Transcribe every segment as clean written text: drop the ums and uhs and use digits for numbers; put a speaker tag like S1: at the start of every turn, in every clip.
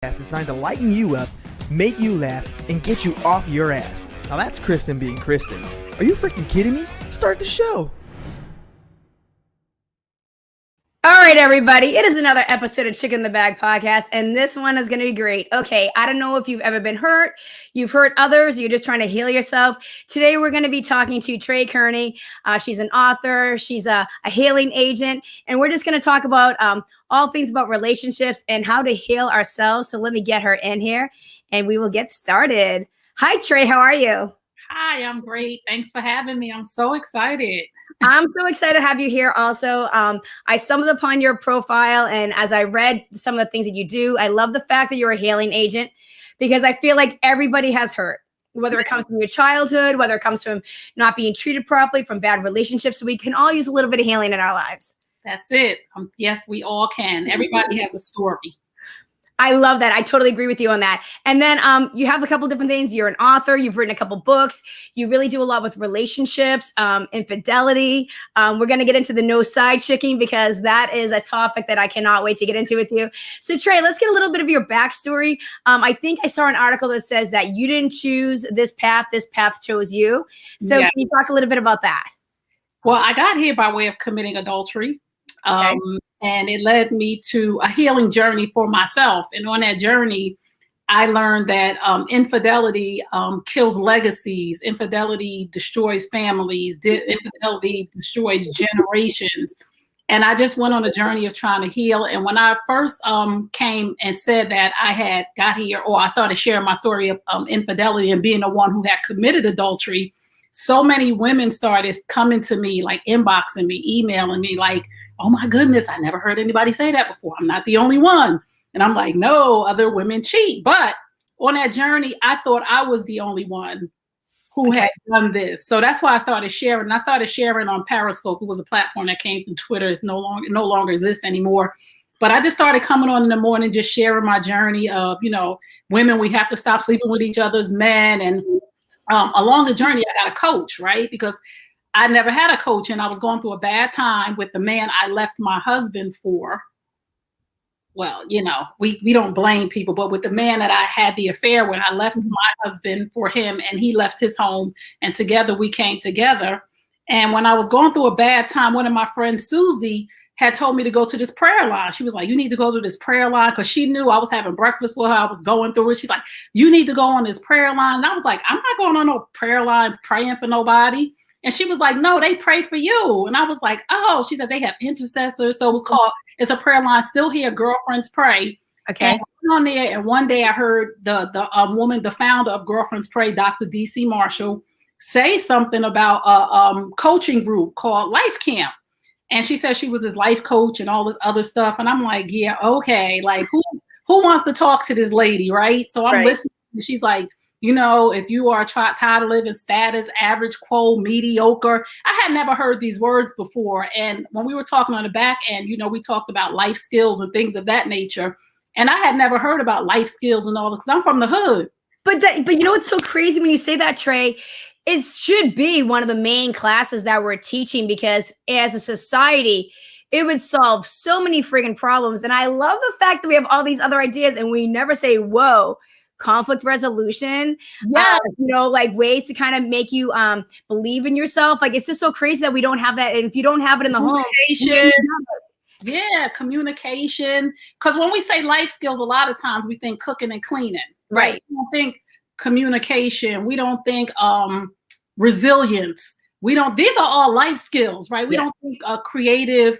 S1: designed to lighten you up, make you laugh, and get you off your ass. Now that's Kristen being Kristen. Are you freaking kidding me? Start the show.
S2: All right, everybody. It is another episode of Chicken in the Bag podcast, and this one is going to be great. Okay, I don't know if you've ever been hurt, you've hurt others, you're just trying to heal yourself. Today, we're going to be talking to Trey Kearney. She's an author, she's a healing agent, and we're just going to talk about all things about relationships and how to heal ourselves. So let me get her in here, and we will get started. Hi, Trey. How are you?
S3: Hi, I'm great. Thanks for having me. I'm so excited.
S2: I'm so excited to have you here also. I stumbled upon your profile, and as I read some of the things that you do, I love the fact that you're a healing agent, because I feel like everybody has hurt, whether it comes from your childhood, whether it comes from not being treated properly, from bad relationships. So we can all use a little bit of healing in our lives.
S3: That's it. Yes, we all can. Everybody has a story.
S2: I love that. I totally agree with you on that. And then you have a couple different things. You're an author. You've written a couple books. You really do a lot with relationships, infidelity. We're going to get into the no side chicking, because that is a topic that I cannot wait to get into with you. So Trey, let's get a little bit of your backstory. I think I saw an article that says that you didn't choose this path chose you. So
S3: Yes.
S2: Can you talk a little bit about that?
S3: Well, I got here by way of committing adultery.
S2: Okay.
S3: And it led me to a healing journey for myself. And on that journey, I learned that infidelity kills legacies. Infidelity destroys families. Infidelity destroys generations. And I just went on a journey of trying to heal. And when I first came and said that I had got here, or I started sharing my story of infidelity and being the one who had committed adultery, so many women started coming to me, like inboxing me, emailing me, like, oh my goodness, I never heard anybody say that before. I'm not the only one. And I'm like, no, other women cheat. But on that journey, I thought I was the only one who had done this. So that's why I started sharing. And I started sharing on Periscope. It was a platform that came from Twitter. It's no longer exists anymore. But I just started coming on in the morning, just sharing my journey of, women, we have to stop sleeping with each other's men. And along the journey, I got a coach, right? Because I never had a coach, and I was going through a bad time with the man I left my husband for. Well, we don't blame people, but with the man that I had the affair with, I left my husband for him, and he left his home, and together we came together. And when I was going through a bad time, one of my friends, Susie, had told me to go to this prayer line. She was like, you need to go to this prayer line, because she knew I was having breakfast with her. I was going through it. She's like, you need to go on this prayer line. And I was like, I'm not going on no prayer line praying for nobody. And she was like, no, they pray for you. And I was like, oh, she said they have intercessors. So it's a prayer line, still here, Girlfriends Pray.
S2: Okay.
S3: And I went on there, and one day I heard the woman, the founder of Girlfriends Pray, Dr. DC Marshall, say something about a coaching group called Life Camp. And she said she was his life coach and all this other stuff. And I'm like, yeah, okay. Like, who wants to talk to this lady, right? So I'm listening. And she's like, if you are tired of living status, average, quo, mediocre. I had never heard these words before. And when we were talking on the back end, we talked about life skills and things of that nature. And I had never heard about life skills and all this, because I'm from the hood.
S2: But what's so crazy when you say that, Trey? It should be one of the main classes that we're teaching, because as a society, it would solve so many friggin' problems. And I love the fact that we have all these other ideas and we never say, whoa, conflict resolution, like ways to kind of make you believe in yourself. Like, it's just so crazy that we don't have that. And if you don't have it in the home,
S3: communication. Because when we say life skills, a lot of times we think cooking and cleaning,
S2: right?
S3: We don't think communication. We don't think resilience. These are all life skills, right? We don't think creative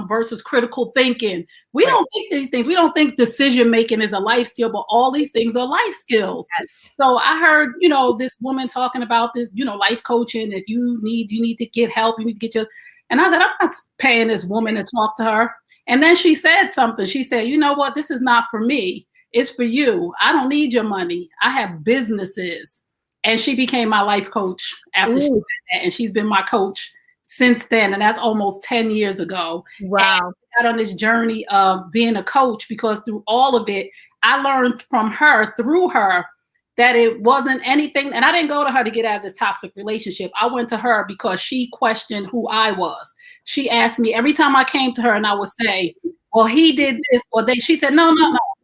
S3: versus critical thinking. We don't think these things. We don't think decision making is a life skill, but all these things are life skills.
S2: Yes.
S3: So I heard, this woman talking about this, life coaching. If you need to get help, you need to get and I said, I'm not paying this woman to talk to her. And then she said something. She said, you know what? This is not for me. It's for you. I don't need your money. I have businesses. And she became my life coach after she said that. And she's been my coach since then. And that's almost 10 years ago.
S2: Wow.
S3: And I got on this journey of being a coach, because through all of it, I learned from her, through her, that it wasn't anything. And I didn't go to her to get out of this toxic relationship. I went to her because she questioned who I was. She asked me every time I came to her, and I would say, well, he did this, or she said, no.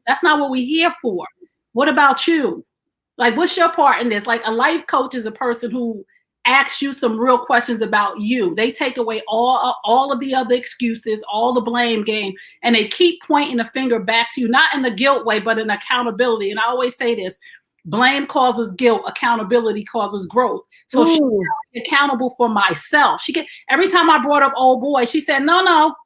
S3: That's not what we're here for. What about you? Like, what's your part in this? Like, a life coach is a person who asks you some real questions about you. They take away all of the other excuses, all the blame game, and they keep pointing the finger back to you, not in the guilt way, but in accountability. And I always say this: blame causes guilt, accountability causes growth. So she's accountable for myself. Every time I brought up old boy, she said, no,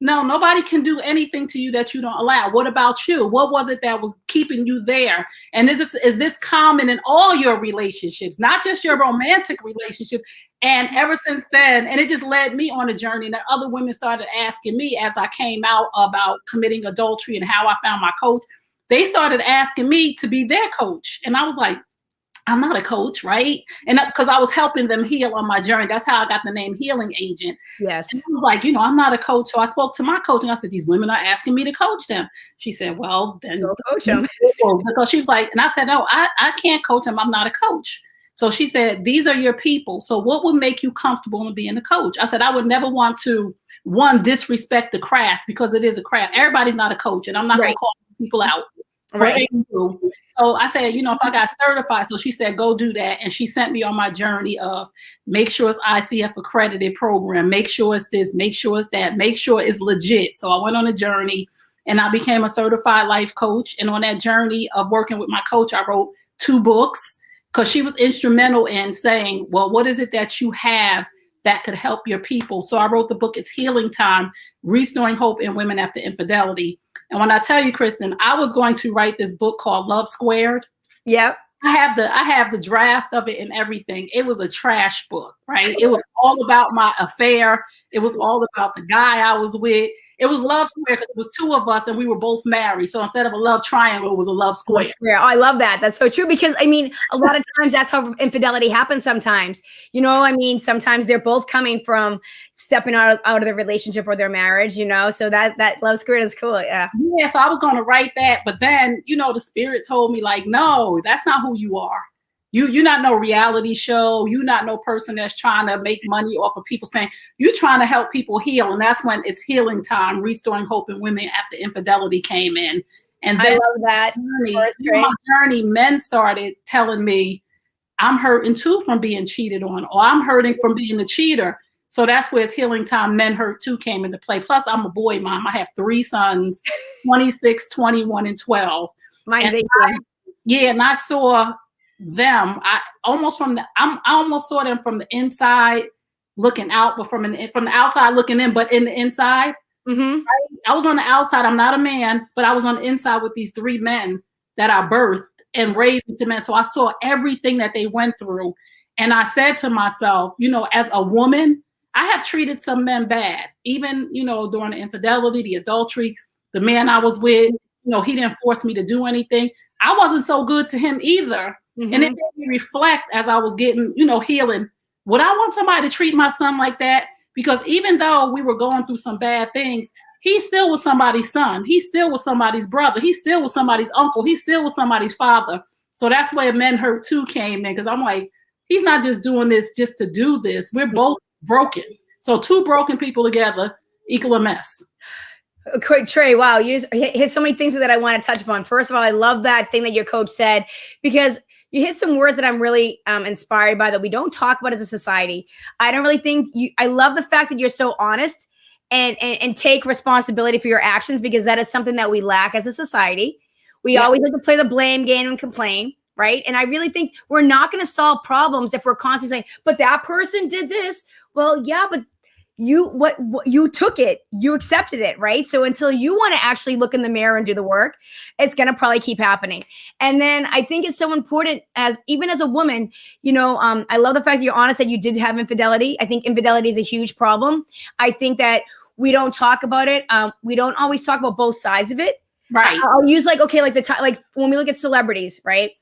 S3: nobody can do anything to you that you don't allow. What about you? What was it that was keeping you there? And is this common in all your relationships, not just your romantic relationship? And ever since then, and it just led me on a journey that other women started asking me as I came out about committing adultery and how I found my coach. They started asking me to be their coach. And I was like, I'm not a coach, right? And because I was helping them heal on my journey. That's how I got the name Healing Agent.
S2: Yes.
S3: And I was like, I'm not a coach. So I spoke to my coach and I said, these women are asking me to coach them. She said, well, then
S2: go coach them.
S3: Because she was like, and I said, no, I can't coach them. I'm not a coach. So she said, these are your people. So what would make you comfortable in being a coach? I said, I would never want to, disrespect the craft, because it is a craft. Everybody's not a coach, and I'm not going to call people out.
S2: Right.
S3: So I said, if I got certified, so she said, go do that. And she sent me on my journey of make sure it's ICF accredited program, make sure it's this, make sure it's that, make sure it's legit. So I went on a journey and I became a certified life coach. And on that journey of working with my coach, I wrote 2 books, because she was instrumental in saying, well, what is it that you have that could help your people? So I wrote the book, It's Healing Time, Restoring Hope in Women After Infidelity. And when I tell you, Kristen, I was going to write this book called Love Squared.
S2: Yep.
S3: I have the draft of it and everything. It was a trash book, right? It was all about my affair. It was all about the guy I was with. It was love square because it was 2 of us and we were both married. So instead of a love triangle, it was a love square.
S2: Oh, I love that. That's so true, because I mean, a lot of times that's how infidelity happens sometimes. Sometimes they're both coming from stepping out of their relationship or their marriage, so that love square is cool. Yeah.
S3: Yeah. So I was going to write that, but then, the spirit told me, like, no, that's not who you are. You're not no reality show. You're not no person that's trying to make money off of people's pain. You're trying to help people heal. And that's when It's Healing Time, Restoring Hope in Women After Infidelity came in. And then
S2: I love that.
S3: my journey, men started telling me, I'm hurting too from being cheated on, or I'm hurting from being a cheater. So that's where It's Healing Time, Men Hurt Too came into play. Plus, I'm a boy mom. I have 3 sons, 26, 21, and 12.
S2: Mine's 18.
S3: And I saw them. I almost saw them from the inside looking out, but from the outside looking in, but in the inside.
S2: Mm-hmm.
S3: Right? I was on the outside. I'm not a man, but I was on the inside with these 3 men that I birthed and raised into men. So I saw everything that they went through. And I said to myself, as a woman, I have treated some men bad, even, during the infidelity, the adultery, the man I was with, he didn't force me to do anything. I wasn't so good to him either. Mm-hmm. And it made me reflect as I was getting, healing. Would I want somebody to treat my son like that? Because even though we were going through some bad things, he still was somebody's son. He still was somebody's brother. He still was somebody's uncle. He still was somebody's father. So that's where Men Hurt Too came in, because I'm like, he's not just doing this just to do this. We're both broken. So 2 broken people together equal a mess.
S2: Quick, Trey, wow, you just hit so many things that I want to touch upon. First of all, I love that thing that your coach said, because you hit some words that I'm really inspired by that we don't talk about as a society. I don't really think I love the fact that you're so honest and take responsibility for your actions, because that is something that we lack as a society. We always like to play the blame game and complain, right? And I really think we're not going to solve problems if we're constantly saying, but that person did this. Well, yeah, but you took it, you accepted it, right? So until you want to actually look in the mirror and do the work, it's going to probably keep happening. And then I think it's so important, even as a woman, I love the fact that you're honest that you did have infidelity. I think infidelity is a huge problem. I think that we don't talk about it. We don't always talk about both sides of it.
S3: Right.
S2: I'll use like when we look at celebrities, right?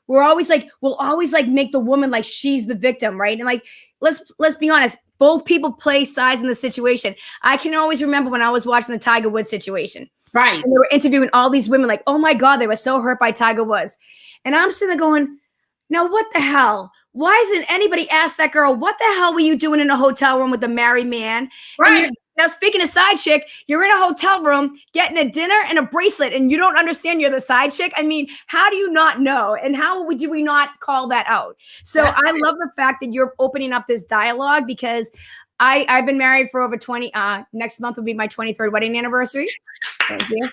S2: We'll always make the woman like she's the victim, right? And like, let's be honest. Both people play sides in the situation. I can always remember when I was watching the Tiger Woods situation.
S3: Right.
S2: And they were interviewing all these women like, oh my God, they were so hurt by Tiger Woods. And I'm sitting there going, now what the hell? Why isn't anybody asked that girl, what the hell were you doing in a hotel room with a married man?
S3: Right.
S2: Now, speaking of side chick, you're in a hotel room getting a dinner and a bracelet, and you don't understand you're the side chick. I mean, how do you not know? And how do we not call that out? So I love the fact that you're opening up this dialogue, because I've been married for over 20. Next month will be my 23rd wedding anniversary. Thank you.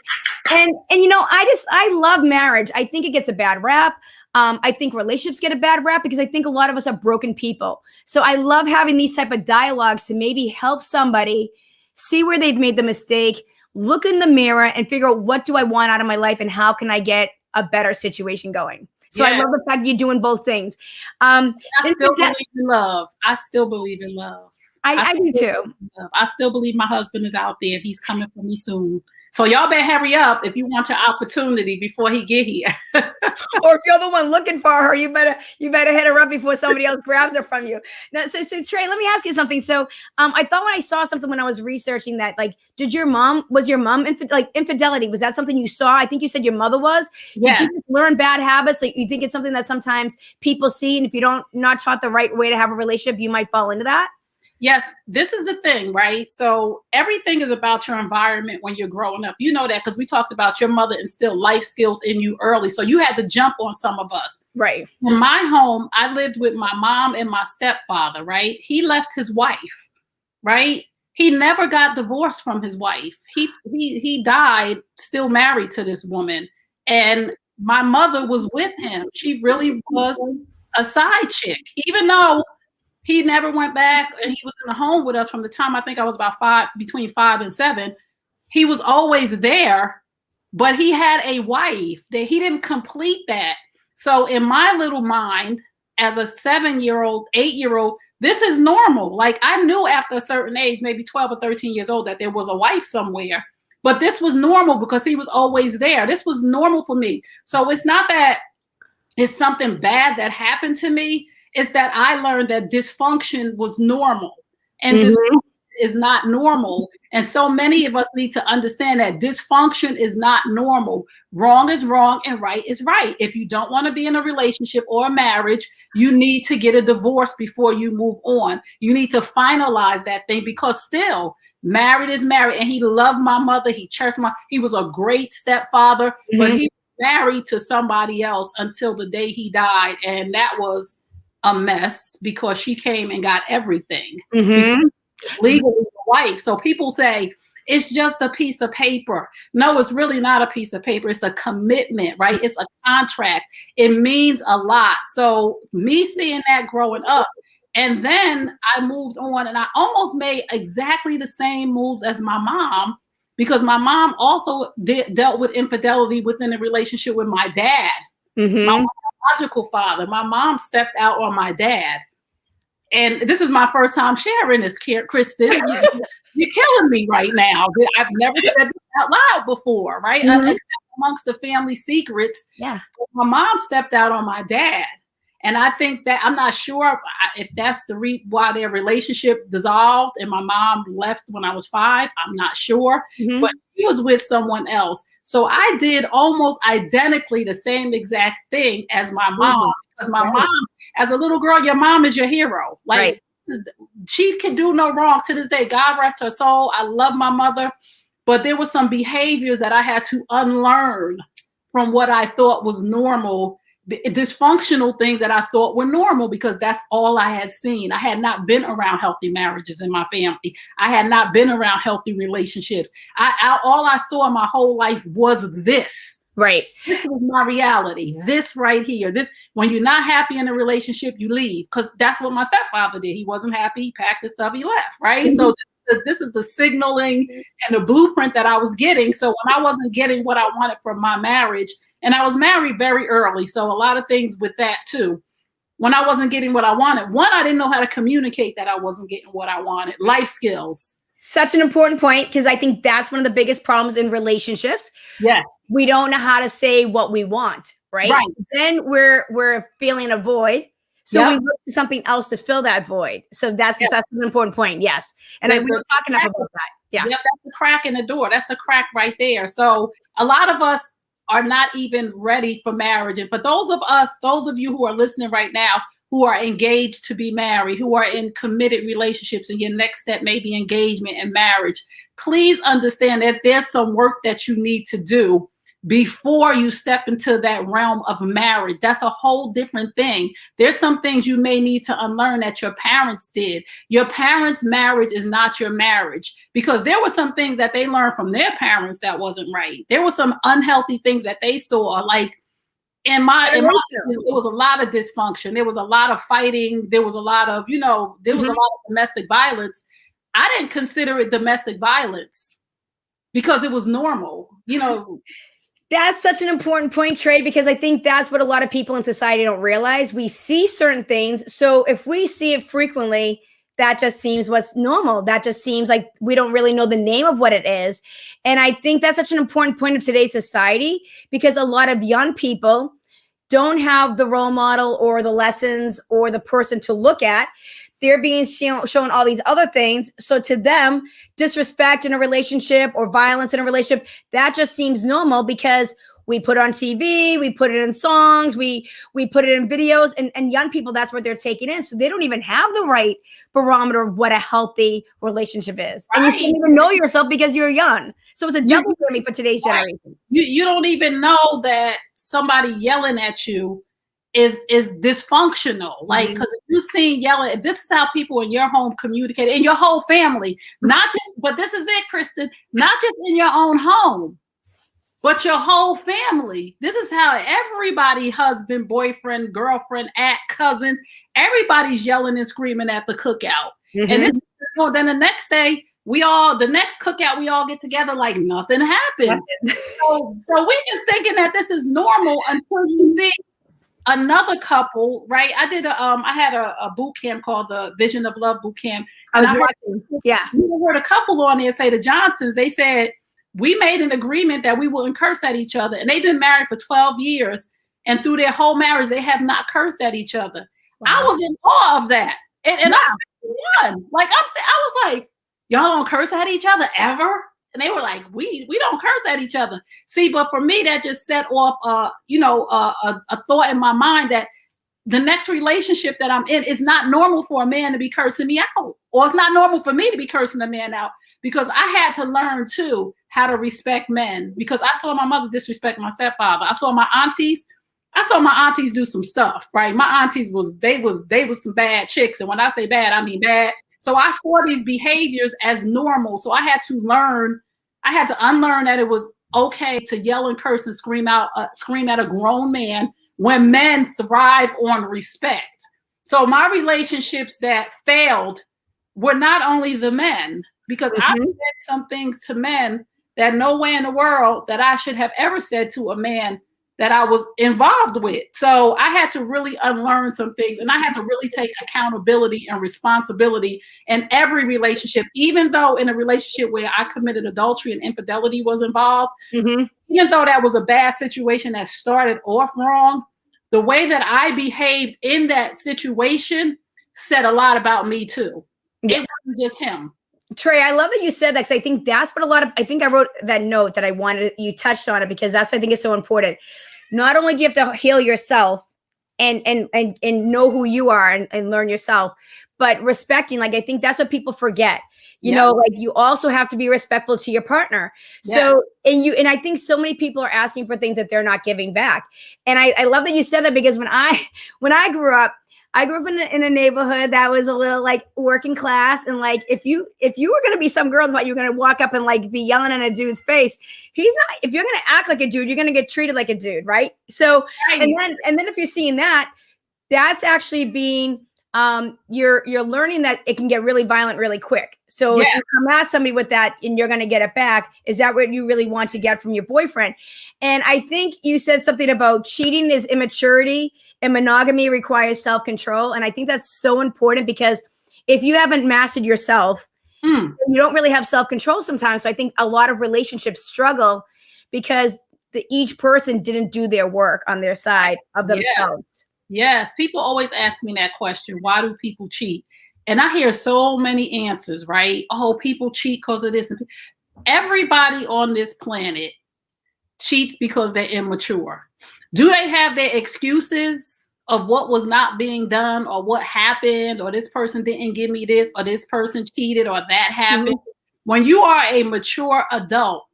S2: And I love marriage. I think it gets a bad rap. I think relationships get a bad rap because I think a lot of us are broken people. So I love having these type of dialogues to maybe help somebody see where they've made the mistake, look in the mirror and figure out, what do I want out of my life and how can I get a better situation going? So I love the fact that you're doing both things. I
S3: still believe in love. I still believe in love.
S2: I do too.
S3: I still believe my husband is out there. He's coming for me soon. So y'all better hurry up if you want your opportunity before he get here.
S2: Or if you're the one looking for her, you better hit her up before somebody else grabs her from you. Now, so Trey, let me ask you something. So I thought when I saw something when I was researching that, like, was your mom infidelity? Was that something you saw? I think you said your mother was.
S3: Yes.
S2: Did you just learn bad habits? Like, you think it's something that sometimes people see, and if you not taught the right way to have a relationship, you might fall into that?
S3: Yes, this is the thing, right? So everything is about your environment when you're growing up. You know that because we talked about your mother instilled life skills in you early. So you had to jump on some of us.
S2: Right.
S3: In my home, I lived with my mom and my stepfather, right? He left his wife, right? He never got divorced from his wife. He died still married to this woman. And my mother was with him. She really was a side chick, even though he never went back and he was in the home with us from the time I think I was between 5 and 7. He was always there, but he had a wife that he didn't complete that. So in my little mind, as a 7-year-old, 8-year-old, this is normal. Like, I knew after a certain age, maybe 12 or 13 years old, that there was a wife somewhere, but this was normal because he was always there. This was normal for me. So it's not that it's something bad that happened to me. Is that I learned that dysfunction was normal, and this is not normal. And so many of us need to understand that dysfunction is not normal. Wrong is wrong and right is right. If you don't want to be in a relationship or a marriage, you need to get a divorce before you move on. You need to finalize that thing, because still, married is married. And he loved my mother. He cherished he was a great stepfather, but he was married to somebody else until the day he died. And that was a mess because she came and got everything. Legally the wife. So people say it's just a piece of paper. No, it's really not a piece of paper. It's a commitment, right? It's a contract. It means a lot. So me seeing that growing up, and then I moved on and I almost made exactly the same moves as my mom, because my mom also dealt with infidelity within a relationship with my dad. My biological father. My mom stepped out on my dad. And this is my first time sharing this, Kristen. You're killing me right now. I've never said this out loud before, right? Except amongst the family secrets.
S2: Yeah.
S3: My mom stepped out on my dad. And I think that, I'm not sure if that's the why their relationship dissolved and my mom left when I was 5. I'm not sure. But she was with someone else. So I did almost identically the same exact thing as my mom. Because my mom, as a little girl, your mom is your hero. Like, she can do no wrong to this day. God rest her soul. I love my mother. But there were some behaviors that I had to unlearn from what I thought was normal, dysfunctional things that I thought were normal, because that's all I had seen. I had not been around healthy marriages in my family. I had not been around healthy relationships. All I saw in my whole life was this.
S2: Right.
S3: This was my reality. This right here. This, when you're not happy in a relationship, you leave, because that's what my stepfather did. He wasn't happy. He packed his stuff. He left. Right. So this is the signaling and the blueprint that I was getting. So when I wasn't getting what I wanted from my marriage, and I was married very early, so a lot of things with that too. When I wasn't getting what I wanted, one, I didn't know how to communicate that I wasn't getting what I wanted. Life skills.
S2: Such an important point, because I think that's one of the biggest problems in relationships.
S3: Yes.
S2: We don't know how to say what we want, right? Then we're feeling a void. So we look to something else to fill that void. So that's an important point. Yes. And we were talking about that. Yeah. Yep,
S3: that's the crack in the door. That's the crack right there. So a lot of us are not even ready for marriage. And for those of you who are listening right now, who are engaged to be married, who are in committed relationships, and your next step may be engagement and marriage, please understand that there's some work that you need to do before you step into that realm of marriage. That's a whole different thing. There's some things you may need to unlearn that your parents did. Your parents' marriage is not your marriage, because there were some things that they learned from their parents that wasn't right. There were some unhealthy things that they saw. Like in my there was a lot of dysfunction. There was a lot of fighting. There was a lot of, there was a lot of domestic violence. I didn't consider it domestic violence because it was normal,
S2: That's such an important point, Trey, because I think that's what a lot of people in society don't realize. We see certain things. So if we see it frequently, that just seems what's normal. That just seems like we don't really know the name of what it is. And I think that's such an important point of today's society, because a lot of young people don't have the role model or the lessons or the person to look at. They're being shown all these other things. So to them, disrespect in a relationship or violence in a relationship, that just seems normal because we put it on TV, we put it in songs, we put it in videos, and young people, that's what they're taking in. So they don't even have the right barometer of what a healthy relationship is. Right. And you can't even know yourself because you're young. So it's a double whammy for today's generation.
S3: You don't even know that somebody yelling at you is dysfunctional. Like, because if you seen yelling, if this is how people in your home communicate, in your whole family, but this is it, Kristen, not just in your own home, but your whole family. This is how everybody, husband, boyfriend, girlfriend, cousins, everybody's yelling and screaming at the cookout. And then the next day, the next cookout, we all get together like nothing happened. So we're just thinking that this is normal until you see another couple, right? I had a boot camp called the Vision of Love boot camp.
S2: I was watching. Yeah.
S3: We heard a couple on there say, the Johnsons, they said, we made an agreement that we wouldn't curse at each other. And they've been married for 12 years. And through their whole marriage, they have not cursed at each other. Wow. I was in awe of that. And I won. Like I was like, y'all don't curse at each other ever? And they were like, we don't curse at each other. See, but for me, that just set off, a thought in my mind that the next relationship that I'm in is not normal for a man to be cursing me out, or it's not normal for me to be cursing a man out, because I had to learn too how to respect men, because I saw my mother disrespect my stepfather. I saw my aunties do some stuff, right? My aunties they was some bad chicks. And when I say bad, I mean bad. So I saw these behaviors as normal. So I had to unlearn that it was okay to yell and curse and scream at a grown man when men thrive on respect. So my relationships that failed were not only the men, because I said some things to men that no way in the world that I should have ever said to a man that I was involved with. So I had to really unlearn some things, and I had to really take accountability and responsibility in every relationship, even though in a relationship where I committed adultery and infidelity was involved, even though that was a bad situation that started off wrong, the way that I behaved in that situation said a lot about me too. Yeah. It wasn't just him.
S2: Trey, I love that you said that, because I think that's what I think I wrote that note that I wanted, you touched on it, because that's what I think is so important. Not only do you have to heal yourself and know who you are and learn yourself, but respecting, like, I think that's what people forget. You know, like, you also have to be respectful to your partner. So, and I think so many people are asking for things that they're not giving back. And I love that you said that, because when I grew up in a neighborhood that was a little like working class, and like if you were gonna be some girl that thought you were gonna walk up and like be yelling in a dude's face, if you're gonna act like a dude, you're gonna get treated like a dude, right? So and then if you're seeing that, that's actually being you're learning that it can get really violent really quick. So if you come at somebody with that and you're gonna get it back, is that what you really want to get from your boyfriend? And I think you said something about cheating is immaturity and monogamy requires self-control. And I think that's so important, because if you haven't mastered yourself, you don't really have self-control sometimes. So I think a lot of relationships struggle because each person didn't do their work on their side of themselves.
S3: Yes. People always ask me that question. Why do people cheat? And I hear so many answers, right? Oh, people cheat because of this. Everybody on this planet cheats because they're immature. Do they have their excuses? of what was not being done or what happened or this person didn't give me this or this person cheated or that happened. When you are a mature adult,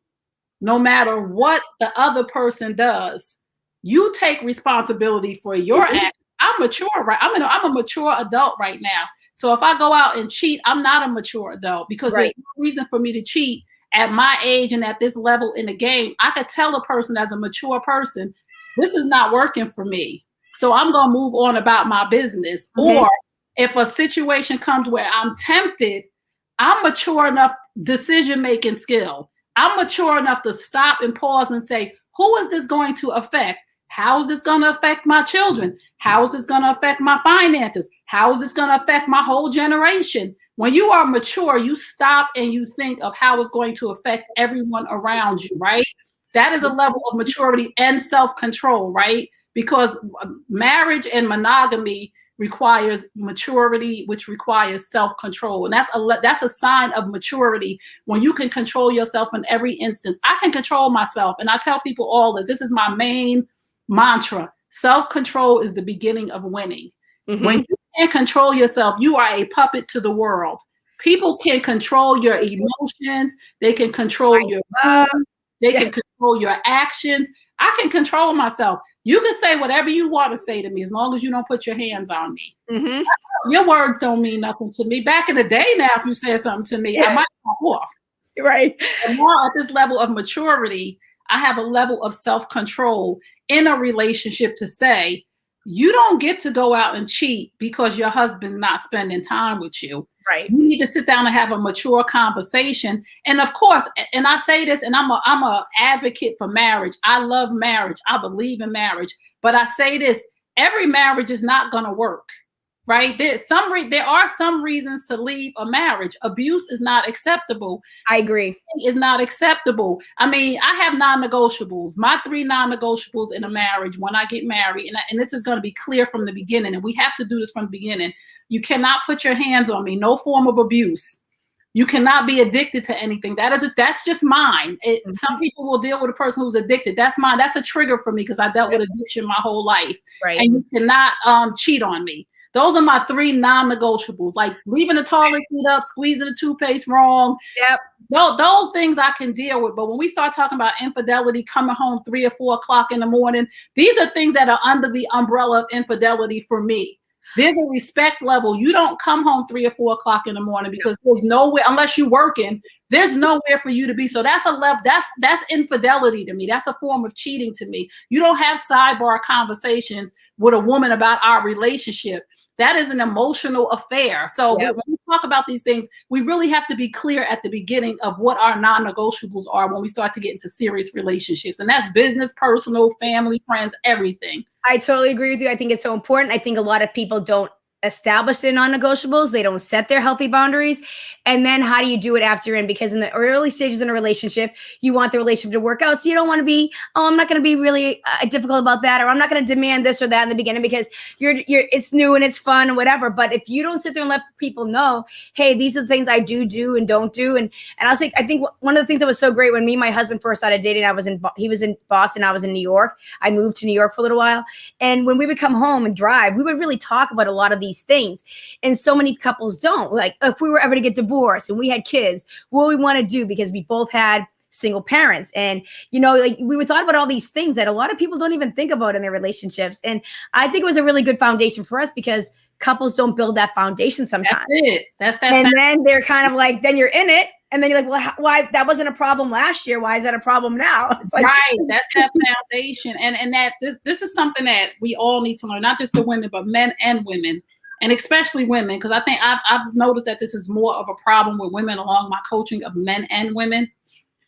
S3: no matter what the other person does, you take responsibility for your actions. I'm mature, right? I'm a mature adult right now. So if I go out and cheat, I'm not a mature adult because there's no reason for me to cheat at my age and at this level in the game. I could tell a person as a mature person, this is not working for me. So I'm going to move on about my business. Or if a situation comes where I'm tempted, I'm mature enough, decision-making skill. I'm mature enough to stop and pause and say, who is this going to affect? How is this going to affect my children? How is this going to affect my finances? How is this going to affect my whole generation? When you are mature, you stop and you think of how it's going to affect everyone around you, right? That is a level of maturity and self-control, right? Because marriage and monogamy requires maturity, which requires self-control. And that's a sign of maturity when you can control yourself in every instance. I can control myself. And I tell people all this. This is my main mantra. Self-control is the beginning of winning. When you can't control yourself, you are a puppet to the world. People can control your emotions. They can control your mood. They can control your actions. I can control myself. You can say whatever you want to say to me as long as you don't put your hands on me. Your words don't mean nothing to me. Back in the day now, if you said something to me, I might walk off.
S2: Right.
S3: And now at this level of maturity, I have a level of self-control in a relationship to say, you don't get to go out and cheat because your husband's not spending time with you.
S2: Right.
S3: You need to sit down and have a mature conversation. And of course, and I say this, and I'm a advocate for marriage. I love marriage. I believe in marriage. But I say this, every marriage is not going to work. Right? There are some reasons to leave a marriage. Abuse is not acceptable.
S2: I agree.
S3: Is not acceptable. I mean, I have non-negotiables. My 3 non-negotiables in a marriage when I get married, and this is going to be clear from the beginning, and we have to do this from the beginning. You cannot put your hands on me. No form of abuse. You cannot be addicted to anything. That's just mine. Some people will deal with a person who's addicted. That's mine. That's a trigger for me because I dealt with addiction my whole life.
S2: Right.
S3: And you cannot cheat on me. Those are my 3 non-negotiables, like leaving the toilet seat up, squeezing the toothpaste wrong.
S2: Yep.
S3: Those things I can deal with. But when we start talking about infidelity, coming home 3 or 4 o'clock in the morning, these are things that are under the umbrella of infidelity for me. There's a respect level. You don't come home 3 or 4 o'clock in the morning because there's nowhere, unless you're working, there's nowhere for you to be. So that's that's infidelity to me. That's a form of cheating to me. You don't have sidebar conversations with a woman about our relationship. That is an emotional affair. So when we talk about these things, we really have to be clear at the beginning of what our non-negotiables are when we start to get into serious relationships. And that's business, personal, family, friends, everything.
S2: I totally agree with you. I think it's so important. I think a lot of people don't establish their non-negotiables. They don't set their healthy boundaries. And then how do you do it after you're in? Because in the early stages in a relationship, you want the relationship to work out. So you don't want to be, I'm not going to be really difficult about that, or I'm not going to demand this or that in the beginning because it's new and it's fun and whatever. But if you don't sit there and let people know, hey, these are the things I do and don't do. And I think one of the things that was so great when me and my husband first started dating, he was in Boston, I was in New York. I moved to New York for a little while. And when we would come home and drive, we would really talk about a lot of these things. And so many couples don't. Like if we were ever to get divorced and we had kids, what we want to do, because we both had single parents. And, like we were thought about all these things that a lot of people don't even think about in their relationships. And I think it was a really good foundation for us because couples don't build that foundation sometimes.
S3: That's it.
S2: And then they're kind of like, then you're in it. And then you're like, well, why that wasn't a problem last year? Why is that a problem now? It's like,
S3: right. That's that foundation. And that this is something that we all need to learn, not just the women, but men and women. And especially women, because I think I've noticed that this is more of a problem with women along my coaching of men and women.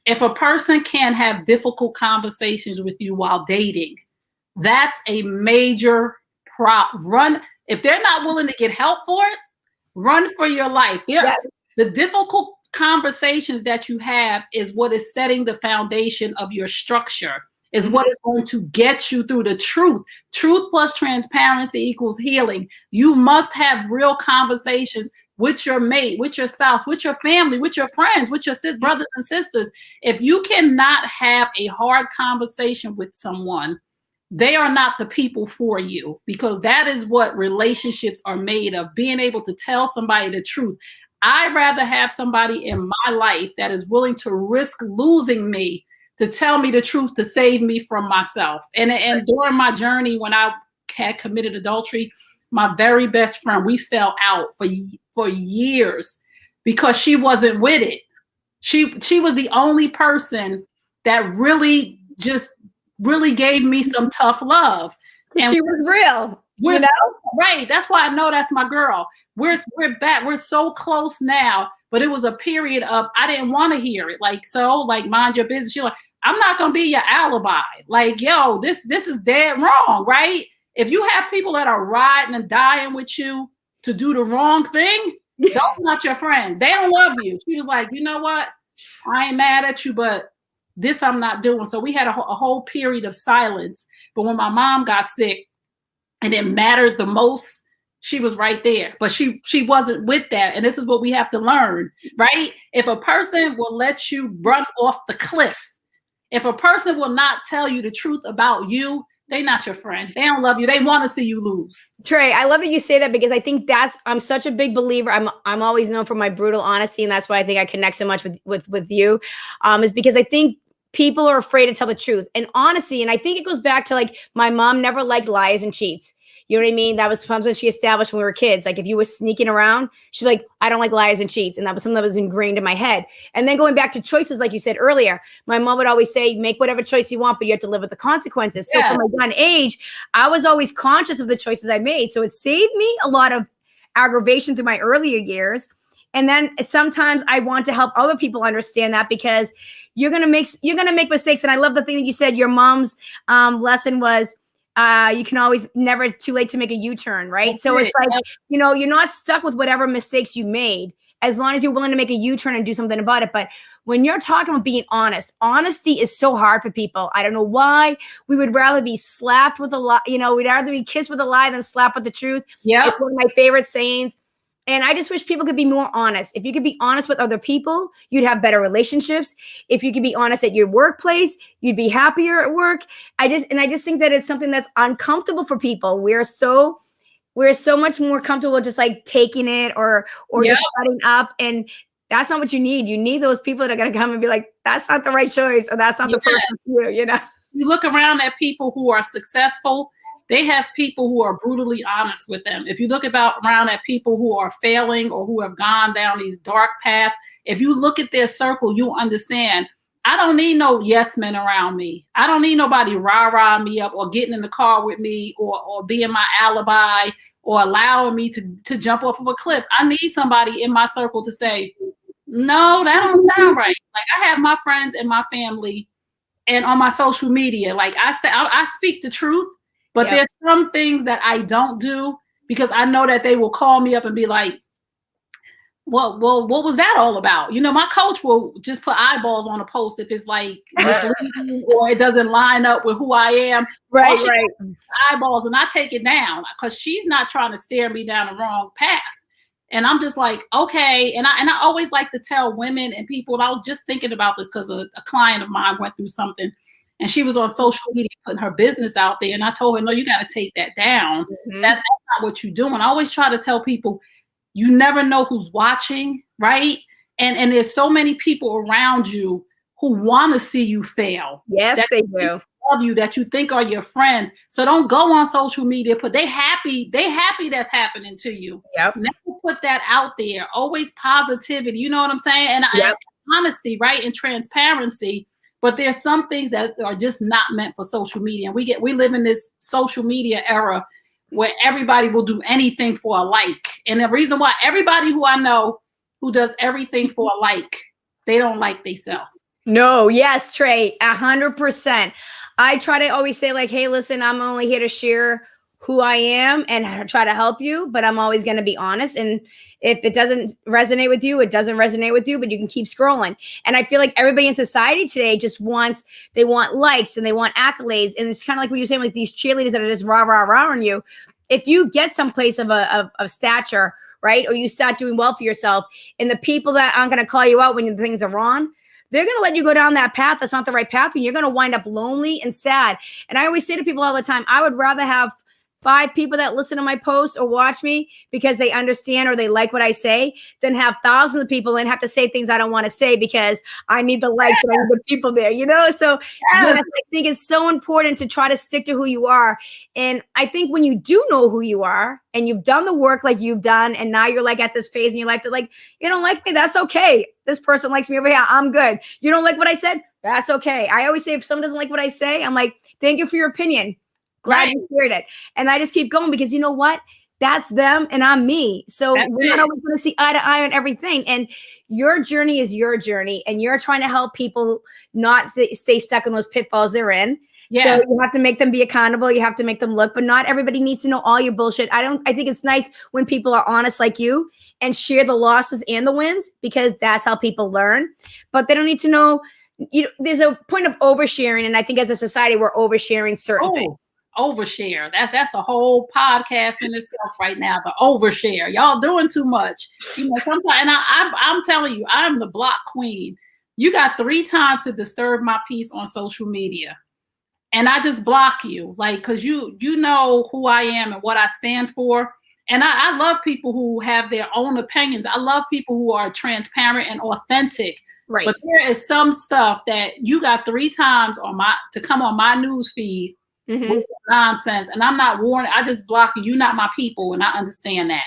S3: If a person can have difficult conversations with you while dating, that's a major run. If they're not willing to get help for it, run for your life. The difficult conversations that you have is what is setting the foundation of your structure. Is what is going to get you through the truth. Truth plus transparency equals healing. You must have real conversations with your mate, with your spouse, with your family, with your friends, with your brothers and sisters. If you cannot have a hard conversation with someone, they are not the people for you, because that is what relationships are made of, being able to tell somebody the truth. I'd rather have somebody in my life that is willing to risk losing me to tell me the truth, to save me from myself. And during my journey, when I had committed adultery, my very best friend, we fell out for years because she wasn't with it. She was the only person that really gave me some tough love.
S2: And she was real.
S3: You know? Right. That's why I know that's my girl. We're back. We're so close now. But it was a period of, I didn't want to hear it. Like, mind your business. She's like, I'm not going to be your alibi. Like, yo, this is dead wrong, right? If you have people that are riding and dying with you to do the wrong thing, those are not your friends. They don't love you. She was like, you know what? I ain't mad at you, but this I'm not doing. So we had a whole period of silence. But when my mom got sick and it mattered the most, she was right there. But she wasn't with that. And this is what we have to learn, right? If a person will let you run off the cliff, if a person will not tell you the truth about you, they're not your friend. They don't love you. They want to see you lose.
S2: Trey, I love that you say that, because I think I'm such a big believer. I'm always known for my brutal honesty, and that's why I think I connect so much with you, is because I think people are afraid to tell the truth and honesty. And I think it goes back to, like, my mom never liked lies and cheats. You know what I mean? That was something she established when we were kids. Like, if you were sneaking around, she'd be like, I don't like liars and cheats. And that was something that was ingrained in my head. And then going back to choices, like you said earlier, my mom would always say, make whatever choice you want, but you have to live with the consequences. So from a young age, I was always conscious of the choices I made. So it saved me a lot of aggravation through my earlier years. And then sometimes I want to help other people understand that, because you're gonna make mistakes. And I love the thing that you said. Your mom's lesson was, you can always, never too late to make a U-turn, right? That's so it's like, you know, you're not stuck with whatever mistakes you made, as long as you're willing to make a U-turn and do something about it. But when you're talking about being honest, honesty is so hard for people. I don't know why. We would rather be slapped with a lie. You know, we'd rather be kissed with a lie than slapped with the truth. Yeah, it's one of my favorite sayings. And I just wish people could be more honest. If you could be honest with other people, you'd have better relationships. If you could be honest at your workplace, you'd be happier at work. I just think that it's something that's uncomfortable for people. We're so much more comfortable just like taking it or just shutting up. And that's not what you need. You need those people that are going to come and be like, that's not the right choice, or that's not the person for you, you know?
S3: You look around at people who are successful, they have people who are brutally honest with them. If you look around at people who are failing or who have gone down these dark paths, if you look at their circle, you understand, I don't need no yes men around me. I don't need nobody rah-rah me up or getting in the car with me or being my alibi or allowing me to jump off of a cliff. I need somebody in my circle to say, no, that don't sound right. Like, I have my friends and my family and on my social media, like I say, I speak the truth. But there's some things that I don't do because I know that they will call me up and be like, well, what was that all about? You know, my coach will just put eyeballs on a post if it's like misleading or it doesn't line up with who I am. Right. Eyeballs, and I take it down because she's not trying to steer me down the wrong path. And I'm just like, okay. And I always like to tell women and people, and I was just thinking about this because a client of mine went through something. And she was on social media putting her business out there. And I told her, no, you got to take that down. Mm-hmm. That's not what you're doing. I always try to tell people, you never know who's watching, right? And there's so many people around you who want to see you fail.
S2: Yes, they do.
S3: Love you, that you think are your friends. So don't go on social media, but they happy that's happening to you. Yep. Never put that out there. Always positivity. You know what I'm saying? And honesty, right? And transparency. But there's some things that are just not meant for social media. And we live in this social media era where everybody will do anything for a like. And the reason why everybody who I know who does everything for a like, they don't like themselves.
S2: No, yes, Trey, 100%. I try to always say, like, hey, listen, I'm only here to share who I am and try to help you, but I'm always going to be honest. And if it doesn't resonate with you, it doesn't resonate with you, but you can keep scrolling. And I feel like everybody in society today just want likes and they want accolades. And it's kind of like what you're saying, like these cheerleaders that are just rah, rah, rah on you. If you get someplace of stature, right, or you start doing well for yourself, and the people that aren't going to call you out when things are wrong, they're going to let you go down that path that's not the right path, and you're going to wind up lonely and sad. And I always say to people all the time, I would rather have 5 people that listen to my posts or watch me because they understand or they like what I say than have thousands of people and have to say things I don't want to say because I need the likes and I need the people there, you know? So yes, I think it's so important to try to stick to who you are. And I think when you do know who you are and you've done the work like you've done, and now you're like at this phase in your life that like, you don't like me, that's okay. This person likes me over here, I'm good. You don't like what I said? That's okay. I always say if someone doesn't like what I say, I'm like, thank you for your opinion. Glad you heard it. And I just keep going because you know what? That's them and I'm me. So we're not always going to see eye to eye on everything. And your journey is your journey. And you're trying to help people not stay stuck in those pitfalls they're in. Yeah. So you have to make them be accountable. You have to make them look, but not everybody needs to know all your bullshit. I think it's nice when people are honest like you and share the losses and the wins, because that's how people learn. But they don't need to know, there's a point of oversharing. And I think as a society, we're oversharing certain things.
S3: Overshare. That's a whole podcast in itself right now. The overshare. Y'all doing too much. Sometimes, and I'm telling you, I'm the block queen. You got 3 times to disturb my peace on social media, and I just block you, like, because you know who I am and what I stand for. And I love people who have their own opinions. I love people who are transparent and authentic. Right. But there is some stuff that you got 3 times to come on my news feed. Mm-hmm. With some nonsense, and I'm not warning. I just block you. You're not my people, and I understand that.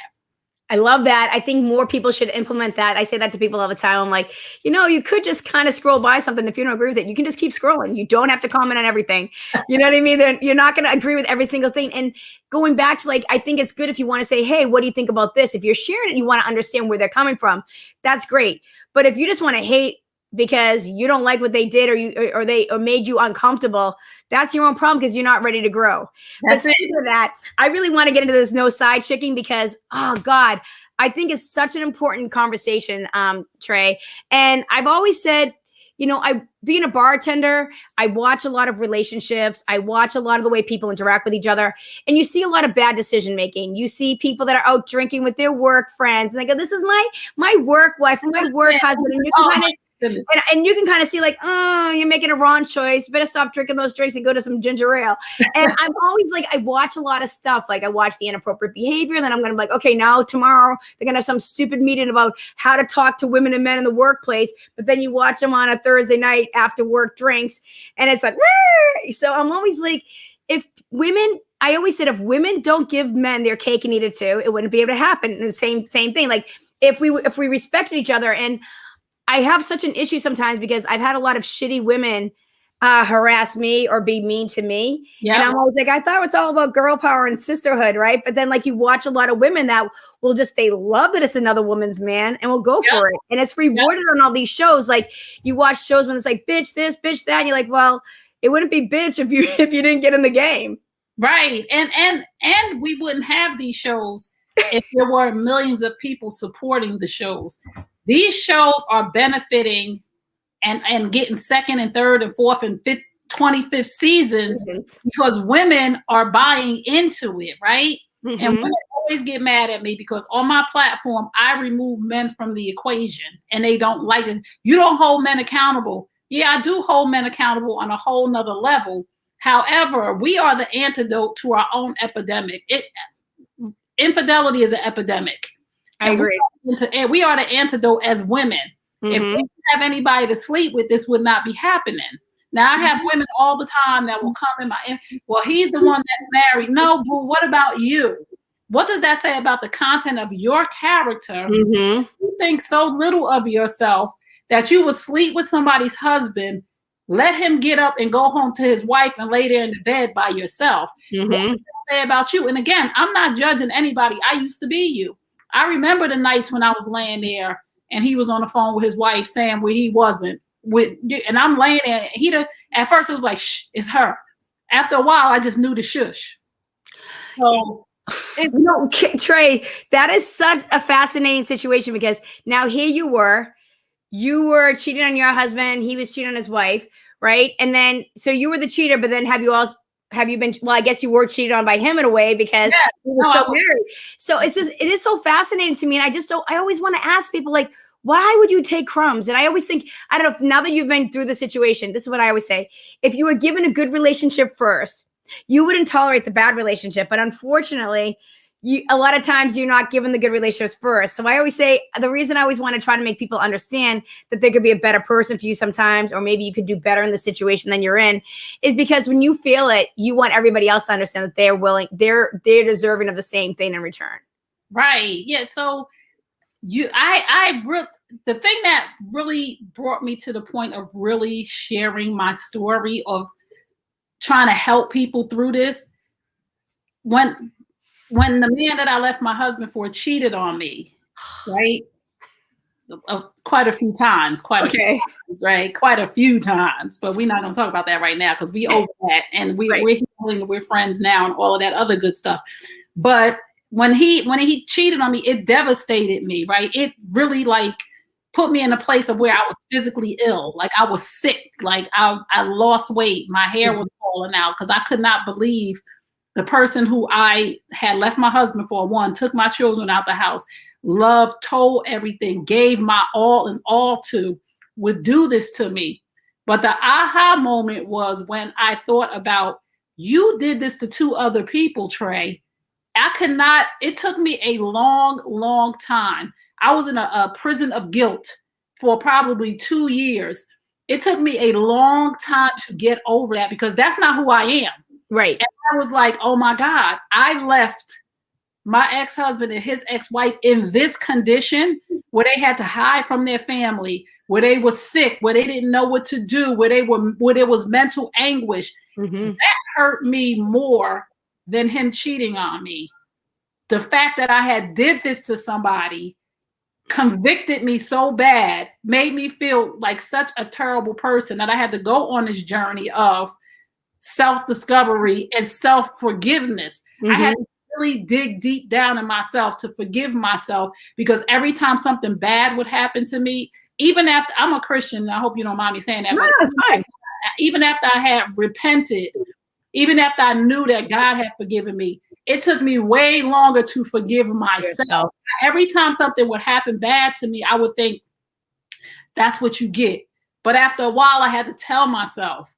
S2: I love that. I think more people should implement that. I say that to people all the time. I'm like, you could just kind of scroll by something. If you don't agree with it, you can just keep scrolling. You don't have to comment on everything. You know what I mean? Then you're not going to agree with every single thing. And going back to I think it's good if you want to say, hey, what do you think about this? If you're sharing it, you want to understand where they're coming from. That's great. But if you just want to hate because you don't like what they did or they made you uncomfortable, that's your own problem because you're not ready to grow. But speaking of that, I really want to get into this no side chicking because, oh God, I think it's such an important conversation, Trey. And I've always said, being a bartender, I watch a lot of relationships. I watch a lot of the way people interact with each other. And you see a lot of bad decision making. You see people that are out drinking with their work friends. And they go, this is my work wife and my work husband. And you can kind of and you can kind of see like, oh, you're making a wrong choice. Better stop drinking those drinks and go to some ginger ale. And I'm always like, I watch a lot of stuff. Like I watch the inappropriate behavior. Then I'm going to be like, okay, now tomorrow they're going to have some stupid meeting about how to talk to women and men in the workplace. But then you watch them on a Thursday night after work drinks. And it's like, wah! So I'm always like, I always said, if women don't give men their cake and eat it too, it wouldn't be able to happen. And the same thing. Like if we respected each other. And I have such an issue sometimes because I've had a lot of shitty women harass me or be mean to me. Yeah. And I'm always like, I thought it's all about girl power and sisterhood, right? But then like you watch a lot of women that will they love that it's another woman's man and will go for it. And it's rewarded on all these shows. Like you watch shows when it's like, bitch this, bitch that. And you're like, well, it wouldn't be bitch if you didn't get in the game.
S3: Right. And we wouldn't have these shows if there were millions of people supporting the shows. These shows are benefiting and getting second and third and fourth and fifth, 25th seasons because women are buying into it, right? Mm-hmm. And women always get mad at me because on my platform, I remove men from the equation and they don't like it. You don't hold men accountable. Yeah, I do hold men accountable on a whole nother level. However, we are the antidote to our own epidemic. Infidelity is an epidemic.
S2: I agree.
S3: And we are the antidote as women. Mm-hmm. If we didn't have anybody to sleep with, this would not be happening. Now, I have women all the time that will come well, he's the one that's married. No, boo, what about you? What does that say about the content of your character? Mm-hmm. You think so little of yourself that you would sleep with somebody's husband, let him get up and go home to his wife and lay there in the bed by yourself. Mm-hmm. What does that say about you? And again, I'm not judging anybody. I used to be you. I remember the nights when I was laying there and he was on the phone with his wife saying where he wasn't and I'm laying there. At first it was like, shh, it's her. After a while, I just knew to shush. So
S2: Trey, that is such a fascinating situation because now here you were cheating on your husband. He was cheating on his wife. Right. And then, so you were the cheater, but then have you been, well, I guess you were cheated on by him in a way because he was still married. So it is so fascinating to me. And I always want to ask people like, Why would you take crumbs? And I always think, I don't know, now that you've been through the situation, this is what I always say. If you were given a good relationship first, you wouldn't tolerate the bad relationship. But unfortunately, a lot of times you're not given the good relationships first. So I always say, the reason I always want to try to make people understand that they could be a better person for you sometimes, or maybe you could do better in the situation than you're in, is because when you feel it, you want everybody else to understand that they're deserving of the same thing in return.
S3: Right. Yeah. So the thing that really brought me to the point of really sharing my story of trying to help people through this, when the man that I left my husband for cheated on me, right? Quite a few times, Quite a few times, but we're not going to talk about that right now because we over that, and we're healing, we're friends now, and all of that other good stuff. But when he cheated on me, it devastated me, right? It really put me in a place of where I was physically ill, like I was sick, like I lost weight, my hair was falling out because I could not believe the person who I had left my husband for, took my children out the house, loved, told everything, gave my all and all to, would do this to me. But the aha moment was when I thought about, you did this to 2 other people, Trey. It took me a long, long time. I was in a prison of guilt for probably 2 years. It took me a long time to get over that because that's not who I am.
S2: Right.
S3: And I was like, oh my God, I left my ex-husband and his ex-wife in this condition where they had to hide from their family, where they were sick, where they didn't know what to do, where there was mental anguish. Mm-hmm. That hurt me more than him cheating on me. The fact that I had did this to somebody convicted me so bad, made me feel like such a terrible person that I had to go on this journey of self-discovery and self-forgiveness. Mm-hmm. I had to really dig deep down in myself to forgive myself, because every time something bad would happen to me, even after I'm a Christian, and I hope you don't mind me saying that,
S2: no, that's fine.
S3: Even after I had repented, even after I knew that God had forgiven me, it took me way longer to forgive myself. Every time something would happen bad to me, I would think, that's what you get. But after a while, I had to tell myself,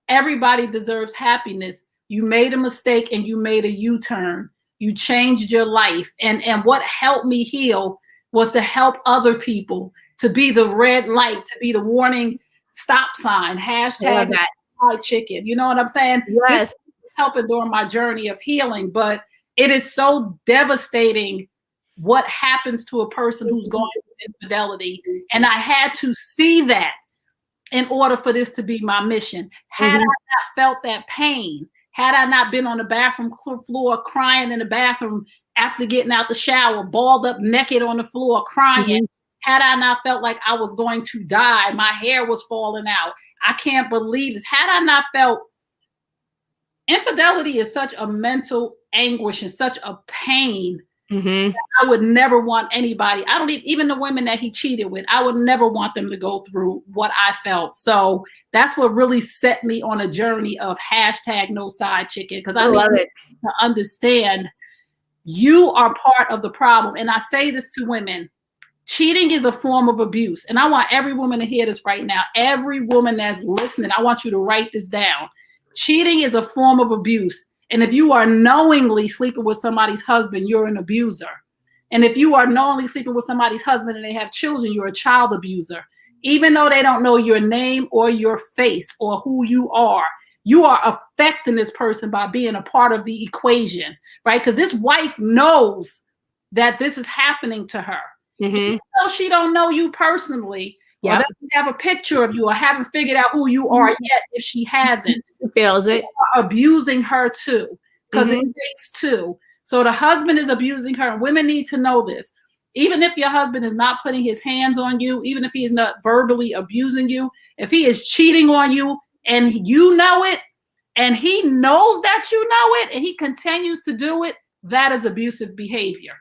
S3: everybody deserves happiness. You made a mistake and you made a U-turn. You changed your life. And what helped me heal was to help other people, to be the red light, to be the warning stop sign, hashtag fried chicken. You know what I'm saying?
S2: Yes.
S3: This helping during my journey of healing, but it is so devastating what happens to a person who's going through infidelity. And I had to see that in order for this to be my mission. Had I not felt that pain, had I not been on the bathroom floor crying in the bathroom after getting out the shower, balled up naked on the floor crying, had I not felt like I was going to die, my hair was falling out, I can't believe this. Had I not felt, infidelity is such a mental anguish and such a pain. I would never want anybody, I don't even the women that he cheated with, I would never want them to go through what I felt. So that's what really set me on a journey of hashtag no side chicken, because I love it to understand you are part of the problem. And I say this to women, cheating is a form of abuse. And I want every woman to hear this right now. Every woman that's listening, I want you to write this down. Cheating is a form of abuse. And if you are knowingly sleeping with somebody's husband, you're an abuser. And if you are knowingly sleeping with somebody's husband and they have children, you're a child abuser. Even though they don't know your name or your face or who you are affecting this person by being a part of the equation, right? Because this wife knows that this is happening to her. Even though she don't know you personally, or doesn't have a picture of you, or haven't figured out who you are yet, if she hasn't,
S2: feels it,
S3: abusing her too, because it takes two. So the husband is abusing her, and women need to know this. Even if your husband is not putting his hands on you, even if he is not verbally abusing you, if he is cheating on you and you know it, and he knows that you know it, and he continues to do it, that is abusive behavior.